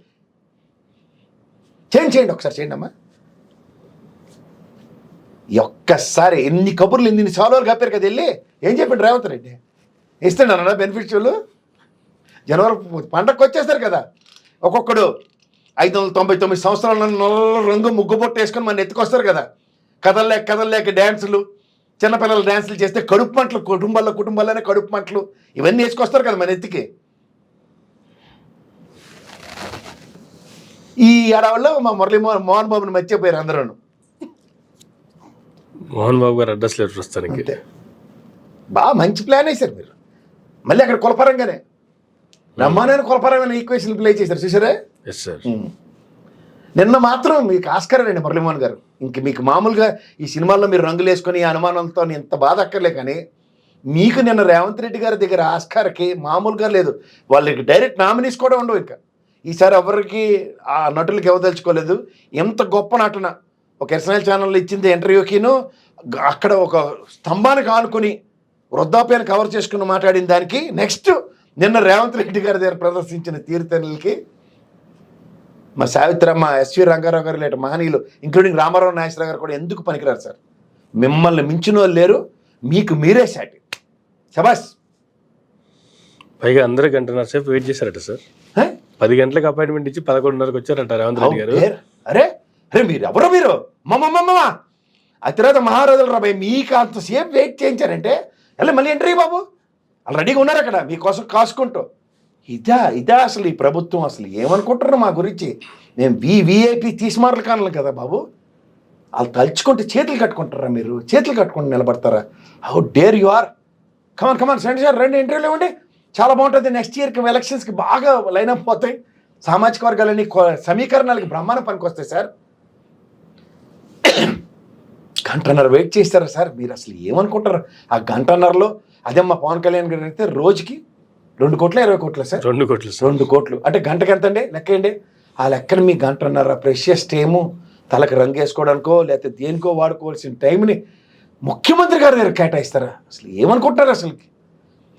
చేయండి ఒకసారి చేయండి అమ్మా. ఒక్కసారి ఎన్ని కబుర్లు ఎన్ని సాల్వాలు కప్పారు కదా, వెళ్ళి ఏం చెప్పండి రేవంత్ రెడ్డి ఇస్తాడు అన్న బెనిఫిట్స్. జనవరి పండగకి వచ్చేస్తారు కదా, ఒక్కొక్కడు 599 సంవత్సరాల నల్ల రంగు ముగ్గుబొట్టు వేసుకొని మన ఎత్తుకొస్తారు కదా, కదల్లేక డ్యాన్సులు, చిన్నపిల్లలు డ్యాన్సులు చేస్తే కడుపు మంటలు, కుటుంబాల్లోనే కడుపు మంటలు ఇవన్నీ వేసుకొస్తారు కదా మన ఎత్తికి. ఈ ఏడావిలో మా మోహన్ బాబుని మర్చిపోయారు అందరూ. మోహన్ బాబు గారు అడ్రస్ లేరు ప్రస్తుతానికి. బాగా మంచి ప్లాన్ వేశారు మీరు. మళ్ళీ అక్కడ కులపరంగానే బ్రహ్మాండమైన కులపరమైన ఈక్వేషన్ ప్లే చేశారు, చూసారా? Yes sir. నిన్న మాత్రం మీకు ఆస్కార్ అండి మురళీమోహన్ గారు. ఇంక మీకు మామూలుగా ఈ సినిమాల్లో మీరు రంగులు వేసుకొని అనుమానంతో ఇంత బాధ అక్కర్లే, కానీ మీకు నిన్న రేవంత్ రెడ్డి గారి దగ్గర ఆస్కార్కి మామూలుగా లేదు. వాళ్ళకి డైరెక్ట్ నామినీస్ కూడా ఉండవు. ఇంకా ఈసారి ఎవరికి ఆ నటులకి ఇవ్వదలుచుకోలేదు. ఎంత గొప్ప నటన ఒక ఎస్ఎన్ఎల్ ఛానల్లో ఇచ్చింది ఇంటర్వ్యూకిను, అక్కడ ఒక స్తంభానికి ఆనుకుని వృద్ధాప్యాన్ని కవర్ చేసుకుని మాట్లాడిన దానికి నెక్స్ట్ నిన్న రేవంత్ రెడ్డి గారి దగ్గర ప్రదర్శించిన తీరుతెన్నులకి మా సావిత్రమ్మ, ఎస్వి రంగారావు గారు లేట మహనీయులు, ఇంక్లూడింగ్ రామారావు నాగేశ్వరరావు గారు కూడా ఎందుకు పనికిరారు సార్? మిమ్మల్ని మించిన వాళ్ళు లేరు, మీకు మీరే సాటి. శబాస్. పైగా అందరూ 1.5 గంటల సేపు వెయిట్ చేశారట సార్. 10 గంటలకు అపాయింట్మెంట్ ఇచ్చి 11:30కి వచ్చారట రేవంత్ రెడ్డి గారు. అరే మీరు ఎవరో మీరు మమ్మమ్మ ఆ తర్వాత మహారాజులు రాబాయ్ మీకు అంతసేపు వెయిట్ చేయించారంటే అలా మళ్ళీ ఎంట్రీ బాబు వాళ్ళు రెడీగా ఉన్నారు అక్కడ మీకోసం కాసుకుంటూ. ఇదా అసలు ఈ ప్రభుత్వం అసలు ఏమనుకుంటున్నారు మా గురించి? మేము వీఐపీ తీసిమాటలు కానలు కదా బాబు. వాళ్ళు తలుచుకుంటే చేతులు కట్టుకుంటారా? మీరు చేతులు కట్టుకుంటూ నిలబడతారా? How dare you are. Come on సండి సార్, రెండు ఇంటర్వ్యూలు ఇవ్వండి, చాలా బాగుంటుంది. నెక్స్ట్ ఇయర్కి ఎలక్షన్స్కి బాగా లైనప్ పోతాయి, సామాజిక వర్గాలన్నీ సమీకరణాలకి బ్రహ్మాండ పనికి వస్తాయి సార్. 1.5 గంటన్నర వెయిట్ చేస్తారా సార్? మీరు అసలు ఏమనుకుంటారు? ఆ 1.5 గంటన్నరలో అదే మా పవన్ కళ్యాణ్ గారు అయితే రోజుకి 2 కోట్ల 20 కోట్ల సార్? 2 కోట్లు. 2 కోట్లు అంటే గంటకి ఎంత అండి? లెక్కేయండి. ఆ లెక్కన మీ 1.5 గంటన్నర ప్రెషియస్ టైము తలకు రంగు వేసుకోవడానికో లేకపోతే దేనికో వాడుకోవాల్సిన టైంని ముఖ్యమంత్రి గారి దగ్గర కేటాయిస్తారా? అసలు ఏమనుకుంటారు? అసలుకి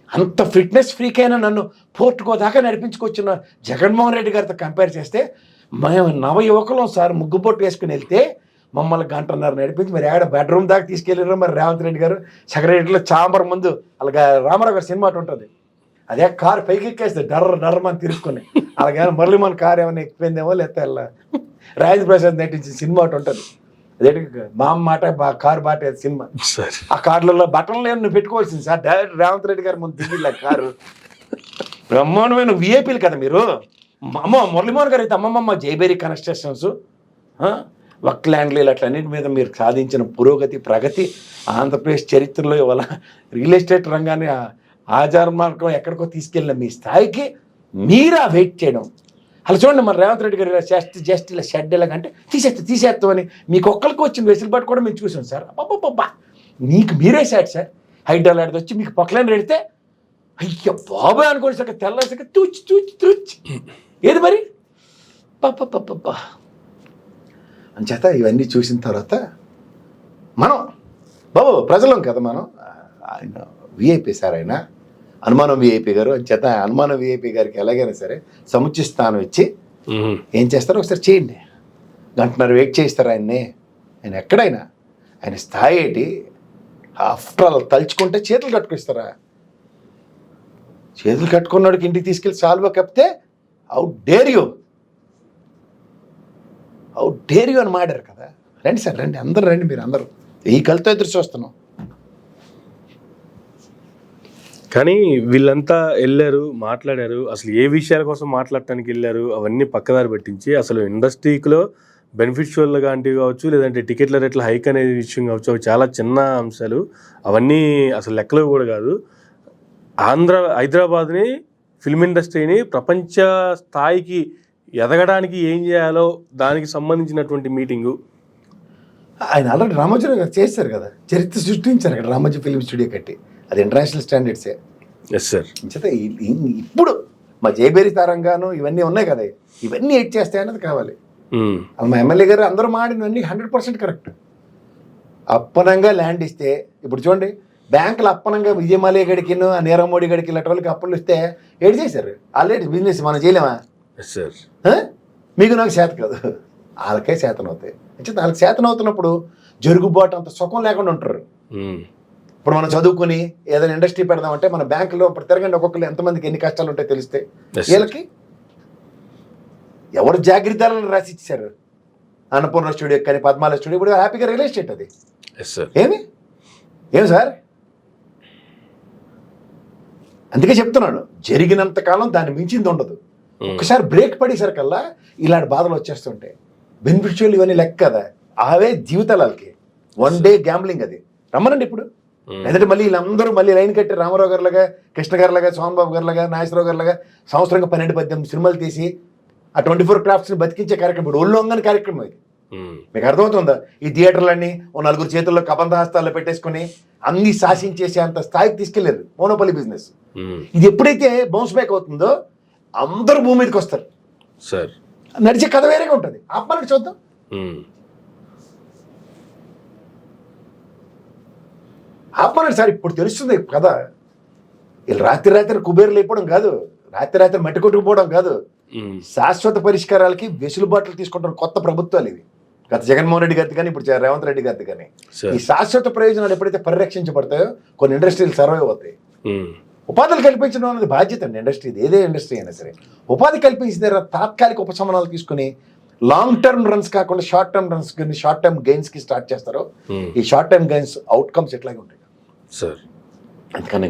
అంత ఫిట్నెస్ ఫ్రీక్ అయినా నన్ను పోర్టుకో దాకా నడిపించుకొచ్చిన జగన్మోహన్ రెడ్డి గారితో కంపేర్ చేస్తే మేము నవ యువకులం సార్. ముగ్గుబొట్టు వేసుకుని వెళ్తే మమ్మల్ని 1.5 గంటన్నర నడిపించి మరి ఆడ బెడ్రూమ్ దాకా తీసుకెళ్ళారు మరి రేవంత్ రెడ్డి గారు. సెక్రటరీలో చాంబర్ ముందు అలాగే రామారావు గారు సినిమా ఉంటుంది, అదే కారు పైకి ఎక్కేస్తే డర్రమని తిరుక్కొని అలాగే మళ్ళీ మన కారు ఏమైనా ఎక్కిపోయిందేమో లేకపోతే అలా రాజేంద్ర ప్రసాద్ నటించిన సినిమా ఒకటి ఉంటుంది, అదే మా మాట కారు బాట సినిమా. ఆ కార్లలో బట్టలు నేను పెట్టుకోవాల్సింది సార్. డైరెక్ట్ రేవంత్ రెడ్డి గారు ముందు దిగిలా కారు. బ్రహ్మాండమైన విఐపీలు కదా మీరు. అమ్మ మురళీమోహన్ గారు అయితే అమ్మమ్మ జైబేరీ కన్స్ట్రక్షన్స్, వక్ ల్యాండ్లు ఇలాంటి మీద మీరు సాధించిన పురోగతి ప్రగతి ఆంధ్రప్రదేశ్ చరిత్రలో ఇవాళ రియల్ ఎస్టేట్ రంగాన్ని ఆచార మార్గం ఎక్కడికో తీసుకెళ్ళిన మీ స్థాయికి మీరా వెయిట్ చేయడం. అలా చూడండి మన రేవంత్ రెడ్డి గారు జస్ట్ ఇలా షెడ్ ఎలాగంటే తీసేస్తామని మీకు ఒక్కరికి వచ్చిన వెసులుబాటు కూడా మేము చూసాం సార్. అబ్బా మీకు మీరే సాట్ సార్. హైదరాబాద్ వచ్చి మీకు పక్కన పెడితే అయ్యో బాబాయ్ అనుకోండి సార్, తెల్లసాక తూచి ఏది మరి పప్ప అంచేత ఇవన్నీ చూసిన తర్వాత మనం బాబు ప్రజలం కదా మనం. ఆయన విఐపి సార్, ఆయన అనుమానం విఐపి గారు. అంచేత అనుమానం విఐపి గారికి ఎలాగైనా సరే సముచిత స్థానం ఇచ్చి ఏం చేస్తారో ఒకసారి చేయండి. 1.5 గంటన్నర వెయిట్ చేస్తారు ఆయన్ని. ఆయన ఎక్కడైనా ఆయన స్థాయి ఏంటి? ఆఫ్టర్ ఆల్ తలుచుకుంటే చేతులు కట్టుకొస్తారా? చేతులు కట్టుకున్నాడికి ఇంటికి తీసుకెళ్ళి సాల్వా కప్పితే హౌ డేర్ యూ అని మాడారు కదా. రండి సార్ రండి, అందరూ రండి, మీరు అందరూ ఈ కళ్ళతో ఎదురు చూస్తున్నాం. కానీ వీళ్ళంతా వెళ్ళారు, మాట్లాడారు. అసలు ఏ విషయాల కోసం మాట్లాడటానికి వెళ్ళారు అవన్నీ పక్కదారి పెట్టించి అసలు ఇండస్ట్రీలో బెనిఫిషియల్ లాంటివి కావచ్చు, లేదంటే టికెట్ల రేట్ల హైక్ అనే విషయం కావచ్చు, అవి చాలా చిన్న అంశాలు. అవన్నీ అసలు లెక్కలో కూడా కాదు. హైదరాబాద్ని ఫిల్మ్ ఇండస్ట్రీని ప్రపంచ స్థాయికి ఎదగడానికి ఏం చేయాలో దానికి సంబంధించినటువంటి మీటింగు. ఆయన ఆల్రెడీ రామోజీ గారు చేశారు కదా, చరిత్ర సృష్టించారు అక్కడ రామోజీ ఫిలిం స్టూడియో కట్టి, అది ఇంటర్నేషనల్ స్టాండర్డ్సే. Yes sir. చేత ఇప్పుడు మా జయబేరి తారంగాను ఇవన్నీ ఉన్నాయి కదా, ఇవన్నీ ఎడ్ చేస్తాయన్నది కావాలి. మా ఎమ్మెల్యే గారు అందరూ మాడినవన్నీ 100% కరెక్ట్. అప్పనంగా ల్యాండ్ ఇస్తే, ఇప్పుడు చూడండి బ్యాంకులు అప్పనంగా విజయమాల్య గడికి నీరవ్ మోడీ గడికి ఇలాంటి వాళ్ళకి అప్పులు ఇస్తే ఏడు చేశారు. ఆల్రెడీ బిజినెస్ మనం చేయలేమా? మీకు నాకు చేత కాదు, వాళ్ళకే చేతన అవుతాయి. అంటే వాళ్ళకి చేతన అవుతున్నప్పుడు జరుగుబాటు అంత సుఖం లేకుండా ఉంటారు. ఇప్పుడు మనం చదువుకుని ఏదైనా ఇండస్ట్రీ పెడదామంటే మన బ్యాంకులో ఇప్పుడు తిరగండి, ఒక్కొక్కరు ఎంతమందికి ఎన్ని కష్టాలు ఉంటాయో తెలిస్తే. వీళ్ళకి ఎవరు జాగ్రత్తలను రాసి ఇచ్చారు? అన్నపూర్ణ స్టూడియో కానీ పద్మాల స్టూడియో ఇప్పుడు హ్యాపీగా రియల్ ఎస్టేట్ అది. ఏమి సార్, అందుకే చెప్తున్నాను, జరిగినంత కాలం దాన్ని మించింది ఉండదు. ఒకసారి బ్రేక్ పడేసరికల్లా ఇలాంటి బాధలు వచ్చేస్తుంటాయి. బెనిఫిషియల్ ఇవన్నీ లెక్క కదా, అవే జీవితాలు వాళ్ళకి. వన్ డే గ్యాంబ్లింగ్ అది. రమ్మనండి ఇప్పుడు, ఎందుకంటే మళ్ళీ వీళ్ళందరూ మళ్ళీ లైన్ కట్టి రామారావు గారులాగా, కృష్ణ గారులాగా, సోమబాబు గారులాగా, నాగేశ్వరరావు గారులాగా సంవత్సరంగా 12-18 సినిమాలు తీసి ఆ 24 క్రాఫ్ట్స్ని బతికించే కార్యక్రమం ఇప్పుడు ఒళ్ళు వంగని కార్యక్రమం ఇది. మీకు అర్థమవుతుందా? ఈ థియేటర్లన్నీ ఓ నలుగురు చేతుల్లో కబంధ హస్తాల్లో పెట్టేసుకుని అన్ని శాసించేసే అంత స్థాయికి తీసుకెళ్లారు మోనోపలి బిజినెస్. ఇది ఎప్పుడైతే బౌన్స్ బ్యాక్ అవుతుందో అందరూ భూమి మీదకి వస్తారు సార్. నడిచే కథ వేరేగా ఉంటుంది. ఆత్మలకు చూద్దాం. ఆత్మలు సార్ ఇప్పుడు తెలుస్తుంది కథ. వీళ్ళు రాత్రి కుబేర్లు అయిపోవడం కాదు, రాత్రి మట్టి కొట్టుకుపోవడం కాదు, శాశ్వత పరిష్కారాలకి వెసులుబాట్లు తీసుకుంటున్న కొత్త ప్రభుత్వాలు ఇవి. గత జగన్మోహన్ రెడ్డి గారిది కానీ ఇప్పుడు రేవంత్ రెడ్డి గారిది కానీ ఈ శాశ్వత ప్రయోజనాలు ఎప్పుడైతే పరిరక్షించబడతాయో కొన్ని ఇండస్ట్రీలు సర్వైవ్ అవుతాయి. ఉపాధులు కల్పించడం అనేది బాధ్యత అండి ఇండస్ట్రీది, ఏదే ఇండస్ట్రీ అయినా సరే. ఉపాధి కల్పించిన తర్వాత తాత్కాలిక ఉపశమనాలు తీసుకుని లాంగ్ టర్మ్ రన్స్ కాకుండా short term runs short term gains కి స్టార్ట్ చేస్తారో ఈ షార్ట్ టర్మ్ గెయిన్స్ అవుట్కమ్స్ ఎట్లాగే ఉంటాయి సార్. అందుకనే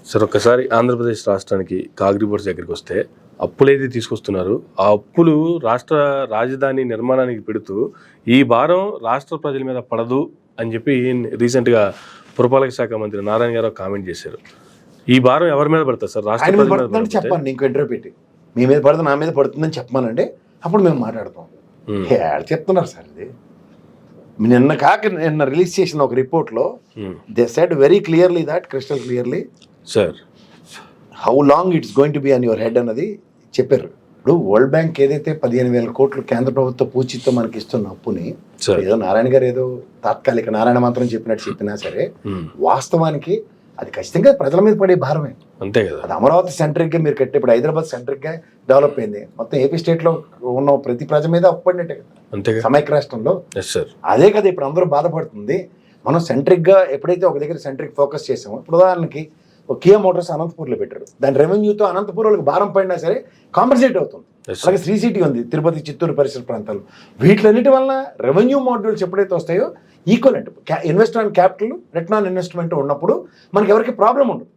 సార్ ఒక్కసారి ఆంధ్రప్రదేశ్ రాష్ట్రానికి కాగ్రిబోర్డ్స్ దగ్గరికి వస్తే అప్పులు ఏది తీసుకొస్తున్నారు, ఆ అప్పులు రాష్ట్ర రాజధాని నిర్మాణానికి పెడుతూ ఈ భారం రాష్ట్ర ప్రజల మీద పడదు అని చెప్పి రీసెంట్గా పురపాలక శాఖ మంత్రి నారాయణ గారు కామెంట్ చేశారు. ఈ భారం ఎవరి మీద పడుతుంది సార్? రాష్ట్ర పడుతుందని చెప్పండి, ఇంకో ఇంటర్వ్యూ పెట్టి మీ మీద పడుతుంది నా మీద పడుతుందని చెప్పమానండి, అప్పుడు మేము మాట్లాడతాం. చెప్తున్నారు సార్ ఇది. నిన్న రిలీజ్ చేసిన ఒక రిపోర్ట్లో they said very clearly that crystal clearly sir how long it's going to be on your head అన్నది చెప్పారు. ఇప్పుడు వరల్డ్ బ్యాంక్ ఏదైతే 15,000 కోట్లు కేంద్ర ప్రభుత్వ పూచితో మనకి ఇస్తున్న అప్పుని ఏదో నారాయణ గారు ఏదో తాత్కాలిక నారాయణ మంత్రం చెప్పినట్టు చెప్పినా సరే వాస్తవానికి అది ఖచ్చితంగా ప్రజల మీద పడే భారమే. అంతే కదా. అది అమరావతి సెంట్రిక్ గా మీరు కట్టే, ఇప్పుడు హైదరాబాద్ సెంట్రిక్ గా డెవలప్ అయింది, మొత్తం ఏపీ స్టేట్ లో ఉన్న ప్రతి ప్రజ మీద అప్పడినట్టే కదా సమైక్య రాష్ట్రంలో. అదే కదా ఇప్పుడు అందరూ బాధపడుతుంది. మనం సెంట్రిక్ గా ఎప్పుడైతే ఒక దగ్గర సెంట్రిక్ ఫోకస్ చేసామో, ఇప్పుడు ఉదాహరణకి కియా మోటార్స్ అనంతపూర్లో పెట్టారు, దాని రెవెన్యూతో అనంతపూర్ వాళ్ళకి భారం పడినా సరే కాంపన్సేట్ అవుతుంది. అలాగే శ్రీ సిటీ ఉంది తిరుపతి, చిత్తూరు పరిసర ప్రాంతాలు. వీటిలన్నిటి వల్ల రెవెన్యూ మాడ్యూల్స్ ఎప్పుడైతే వస్తాయో equivalent investment and capital, return on investment ఉన్నప్పుడు మనకి ఎవరికి ప్రాబ్లం ఉండదు.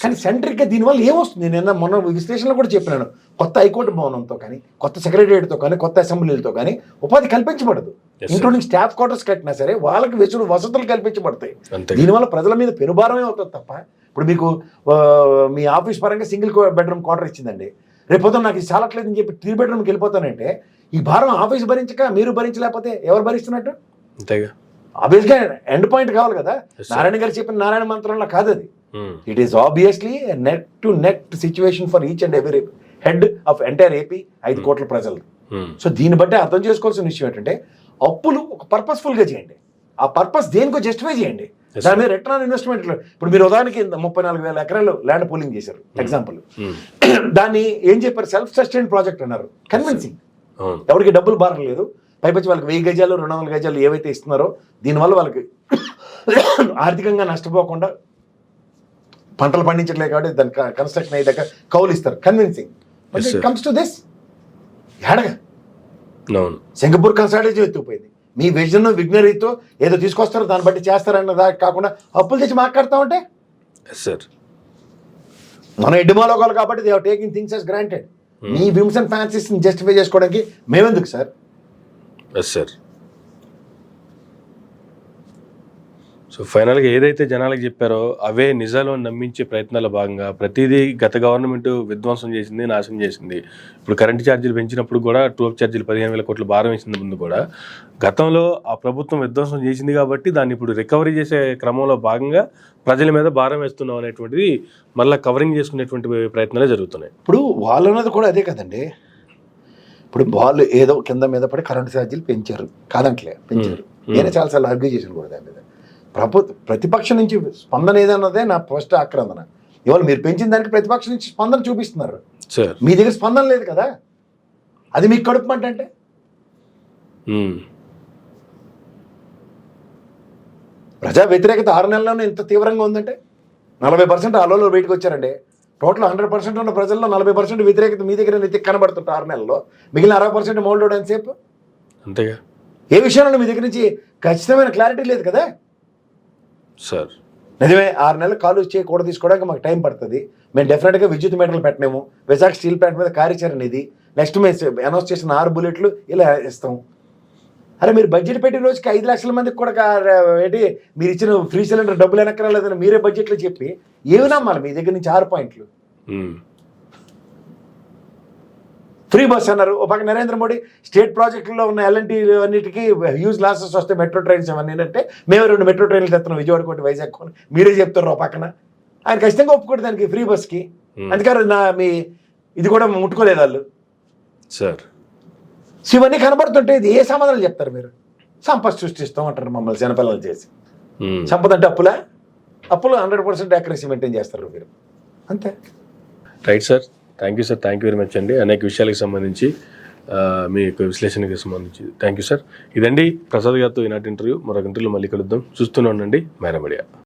కానీ సెంట్రిక్గా దీనివల్ల ఏమొస్తుంది? నేను మొన్న విశ్లేషణలో కూడా చెప్పినాను, కొత్త హైకోర్టు భవనంతో కానీ, కొత్త సెక్రటేరియట్తో కానీ, కొత్త అసెంబ్లీలతో కానీ ఉపాధి కల్పించబడదు. ఇంక్లూడింగ్ స్టాఫ్ క్వార్టర్స్ కట్టినా సరే వాళ్ళకి వసతులు కల్పించబడతాయి. దీనివల్ల ప్రజల మీద పెనుభారమే అవుతుంది తప్ప. ఇప్పుడు మీకు మీ ఆఫీస్ పరంగా సింగిల్ బెడ్రూమ్ క్వార్టర్ ఇచ్చిందండి, రేపు నాకు ఇది చాలట్లేదని చెప్పి 3 బెడ్రూమ్కి వెళ్ళిపోతానంటే ఈ భారం ఆఫీస్ భరించక మీరు భరించలేకపోతే ఎవరు భరిస్తున్నట్టు? ఆబ్వియస్గా ఎండ్ పాయింట్ కావాలి కదా. నారాయణ గారు చెప్పిన నారాయణ మంత్రంలో కాదు అది. It is obviously neck to neck situation for each and every head of entire AP 5 కోట్ల ప్రజలు. సో దీన్ని బట్టి అర్థం చేసుకోవాల్సిన విషయం ఏంటంటే అప్పులు ఒక పర్పస్ఫుల్ గా చేయండి, ఆ పర్పస్ దేనికో జస్టిఫై చేయండి, దాని మీద రిటర్న్ ఆన్ ఇన్వెస్ట్మెంట్. ఇప్పుడు మీరు ఉదాహరణకి 34,000 ఎకరాలు ల్యాండ్ పూలింగ్ చేశారు ఎగ్జాంపుల్, దాన్ని ఏం చెప్పారు? సెల్ఫ్ సస్టైన్ ప్రాజెక్ట్ అన్నారు. కన్విన్సింగ్, ఎవరికి డబ్బులు భారం లేదు, పైపచ్చి వాళ్ళకి 1000 గజాలు 200 గజాలు ఏవైతే ఇస్తున్నారో దీనివల్ల వాళ్ళకి ఆర్థికంగా నష్టపోకుండా పంటలు పండించట్లేదు కాబట్టి దాని కన్స్ట్రక్షన్ అయ్యాక కౌలు ఇస్తారు. Convincing. But it comes to this ఏడగా సింగపూర్ కన్సల్టేషన్ ఎత్తుకుపోయింది. మీ విజన్ విజ్ఞరీతో ఏదో తీసుకొస్తారో దాన్ని బట్టి చేస్తారన్న దాకా కాకుండా అప్పులు తెచ్చి మాట్లాడతామంటే మనం ఎడ్డిమాలోకాలు కాబట్టి they are taking things as granted. మీ విమ్స్ అండ్ ఫ్యాన్సీస్ జస్టిఫై చేసుకోవడానికి మేమెందుకు సార్? సో ఫైనల్గా ఏదైతే జనాలకు చెప్పారో అవే నిజాలు అని నమ్మించే ప్రయత్నాల్లో భాగంగా ప్రతిదీ గత గవర్నమెంట్ విధ్వంసం చేసింది, నాశనం చేసింది. ఇప్పుడు కరెంటు ఛార్జీలు పెంచినప్పుడు కూడా ట్రూప్ ఛార్జీలు 15,000 కోట్ల భారం వేసింది ముందు కూడా. గతంలో ఆ ప్రభుత్వం విధ్వంసం చేసింది కాబట్టి దాన్ని ఇప్పుడు రికవరీ చేసే క్రమంలో భాగంగా ప్రజల మీద భారం వేస్తున్నాం అనేటువంటిది మళ్ళీ కవరింగ్ చేసుకునేటువంటి ప్రయత్నాలే జరుగుతున్నాయి. ఇప్పుడు వాళ్ళు అన్నది కూడా అదే కదండి. ఇప్పుడు వాళ్ళు ఏదో కింద మీద పడి కరెంటు ఛార్జీలు పెంచారు, కాదంటలే పెంచారు. నేనే చాలాసార్లు ఆర్గ్యూ చేశాను కూడా దాని మీద. ప్రతిపక్షం నుంచి స్పందన ఏదన్నదే నా ఫస్ట్ ఆక్రందన. ఇవాళ మీరు పెంచిన దానికి ప్రతిపక్షం నుంచి స్పందన చూపిస్తున్నారు. సార్ మీ దగ్గర స్పందన లేదు కదా, అది మీకు కడుపుమంట అంటే. ప్రజా వ్యతిరేకత 6 నెలల్లోనే ఇంత తీవ్రంగా ఉందంటే 40% ఆలోలో బయటకు వచ్చారండి. టోటల్ 100% ఉన్న ప్రజల్లో 40% వ్యతిరేకత మీ దగ్గర నెత్తి కనబడుతుంటే 6 నెలల్లో మిగిలిన 60% మోల్డ్ ఎంతసేపు? అంతేగా. ఏ విషయంలో మీ దగ్గర నుంచి ఖచ్చితమైన క్లారిటీ లేదు కదా సార్. నిజమే, 6 నెలలు కాలు చేయకూడదు తీసుకోవడానికి మాకు టైం పడుతుంది. మేము డెఫినెట్గా విద్యుత్ మీటర్లు పెట్టలేము. విశాఖ స్టీల్ ప్లాంట్ మీద కార్యాచరణ ఇది. నెక్స్ట్ మేము అనౌన్స్ చేసిన 6 బుల్లెట్లు ఇలా ఇస్తాం. అరే మీరు బడ్జెట్ పెట్టిన రోజుకి 5 లక్షల మందికి కూడా ఏంటి మీరు ఇచ్చిన ఫ్రీ సిలిండర్ డబ్బులు వెనక్కరాలేదని మీరే బడ్జెట్లో చెప్పి ఏమి నమ్మాలి? మీ దగ్గర నుంచి 6 పాయింట్లు. ఫ్రీ బస్ అన్నారు. ఒక పక్క నరేంద్ర మోడీ స్టేట్ ప్రాజెక్టులో ఉన్న ఎల్ఎన్టీ అన్నిటికీ హ్యూజ్ లాసెస్ వస్తే మెట్రో ట్రైన్స్ అవన్నీ అంటే మేము 2 మెట్రో ట్రైన్లు తెస్తున్నాం, విజయవాడ కోటి వైజాగ్ కొని మీరే చెప్తారు. ఒక పక్కన ఆయన ఖచ్చితంగా ఒప్పుకోండి దానికి ఫ్రీ బస్కి. అందుకని మీ ఇది కూడా ముట్టుకోలేదు వాళ్ళు సార్. సో ఇవన్నీ కనబడుతుంటే ఇది ఏ సమాధానం చెప్తారు మీరు? సంపద సృష్టిస్తాం అంటారు మమ్మల్ని జనపిల్లలు చేసి. సంపద అంటే అప్పులు 100% యాక్యురసీ మెయింటైన్ చేస్తారు మీరు, అంతే. Right sir, thank you sir, thank you very much అండి. అనేక విషయాలకు సంబంధించి మీ యొక్క విశ్లేషణకి సంబంధించి థ్యాంక్ యూ సార్. ఇదండి ప్రసాద్ గారితో ఈనాటి ఇంటర్వ్యూ. మరొక ఇంటర్వ్యూలో మళ్ళీ కలుద్దాం. చూస్తూనే ఉండండి మేరా మీడియా.